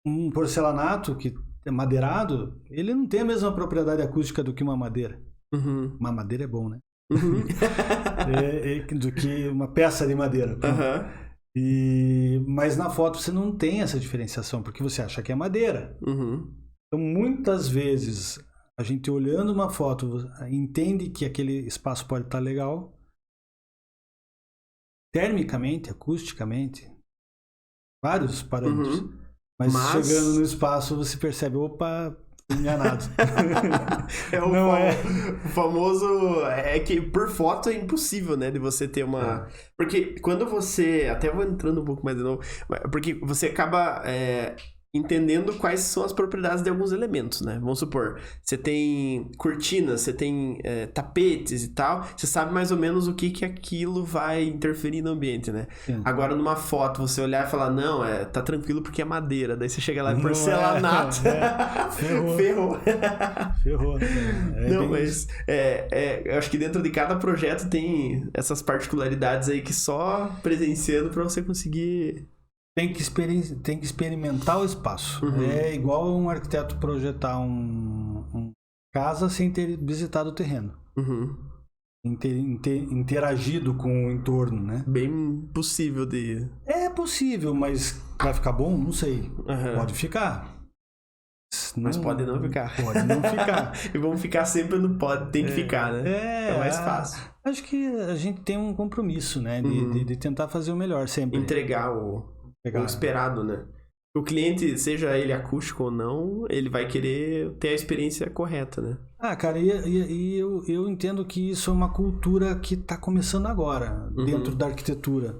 um porcelanato que é madeirado, ele não tem a mesma propriedade acústica do que uma madeira. Uma madeira é bom, né? Do que uma peça de madeira. Mas na foto você não tem essa diferenciação, porque você acha que é madeira. Então, muitas vezes, a gente olhando uma foto, entende que aquele espaço pode estar legal. termicamente, acusticamente, vários parâmetros. Mas chegando no espaço você percebe, opa, enganado. O famoso... É que por foto é impossível, né? De você ter uma... Porque quando você... Até vou entrando um pouco mais de novo. Porque você acaba... entendendo quais são as propriedades de alguns elementos, né? Vamos supor, você tem cortinas, você tem tapetes e tal, você sabe mais ou menos o que aquilo vai interferir no ambiente, né? Sim. Agora, numa foto, você olhar e falar, não, tá tranquilo porque é madeira, daí você chega lá e porcelanato. Ferrou. Não, mas eu acho que dentro de cada projeto tem essas particularidades aí que só presenciando para você conseguir... Tem que experimentar o espaço. É igual um arquiteto projetar uma casa sem ter visitado o terreno. Interagido com o entorno, né? Bem possível de... É possível, mas vai ficar bom? Não sei. Pode ficar. Mas pode não ficar. Pode não ficar. E vamos ficar sempre no pode, tem que ficar, né? É mais fácil. Acho que a gente tem um compromisso, né? De tentar fazer o melhor sempre. Entregar o esperado, né? O cliente, seja ele acústico ou não, ele vai querer ter a experiência correta, né? Cara, e eu entendo que isso é uma cultura que está começando agora, dentro da arquitetura.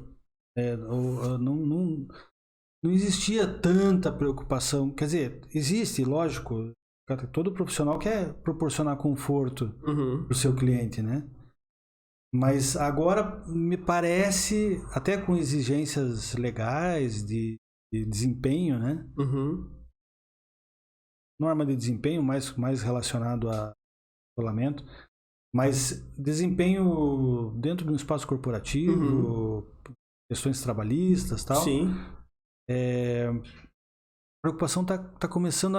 Não existia tanta preocupação. Quer dizer, existe, lógico. Todo profissional quer proporcionar conforto para o seu cliente, né? Mas agora me parece, até com exigências legais de desempenho, né? Norma de desempenho mais relacionado a isolamento, mas desempenho dentro de um espaço corporativo, questões trabalhistas e tal. Sim. A preocupação está começando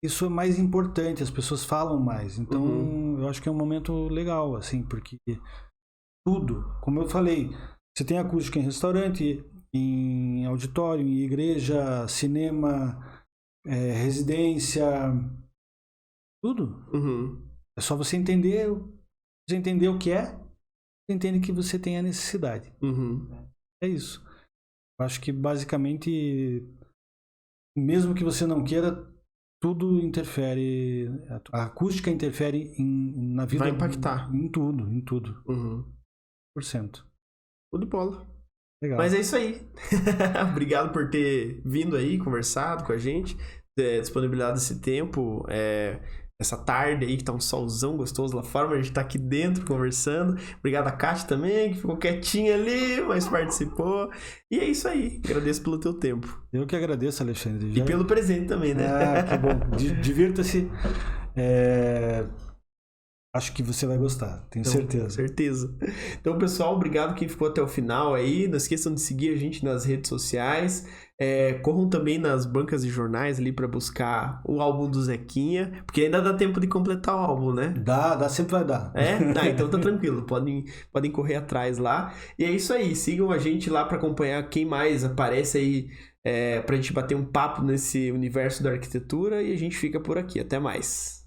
isso é mais importante, as pessoas falam mais. Então, eu acho que é um momento legal, assim, porque tudo, como eu falei, você tem acústica em restaurante, em auditório, em igreja, cinema, residência, tudo. É só você entender o que é, você entende que você tem a necessidade. É isso. Eu acho que, basicamente, mesmo que você não queira, tudo interfere, a acústica interfere na vida. Vai impactar. Em tudo. 100%. Tudo de bola. Legal. Mas é isso aí. Obrigado por ter vindo aí, conversado com a gente, disponibilizado esse tempo, essa tarde aí que tá um solzão gostoso lá fora, mas a gente tá aqui dentro conversando. Obrigado a Kátia também, que ficou quietinha ali, mas participou. E é isso aí. Agradeço pelo teu tempo. Eu que agradeço, Alexandre. E pelo presente também, né? Que bom. Divirta-se. Acho que você vai gostar, tenho certeza. Então, pessoal, obrigado quem ficou até o final aí. Não esqueçam de seguir a gente nas redes sociais. Corram também nas bancas de jornais ali para buscar o álbum do Zequinha, porque ainda dá tempo de completar o álbum, né? Dá, sempre vai dar. Então tá tranquilo, podem correr atrás lá. E é isso aí, sigam a gente lá para acompanhar quem mais aparece aí, pra gente bater um papo nesse universo da arquitetura, e a gente fica por aqui. Até mais.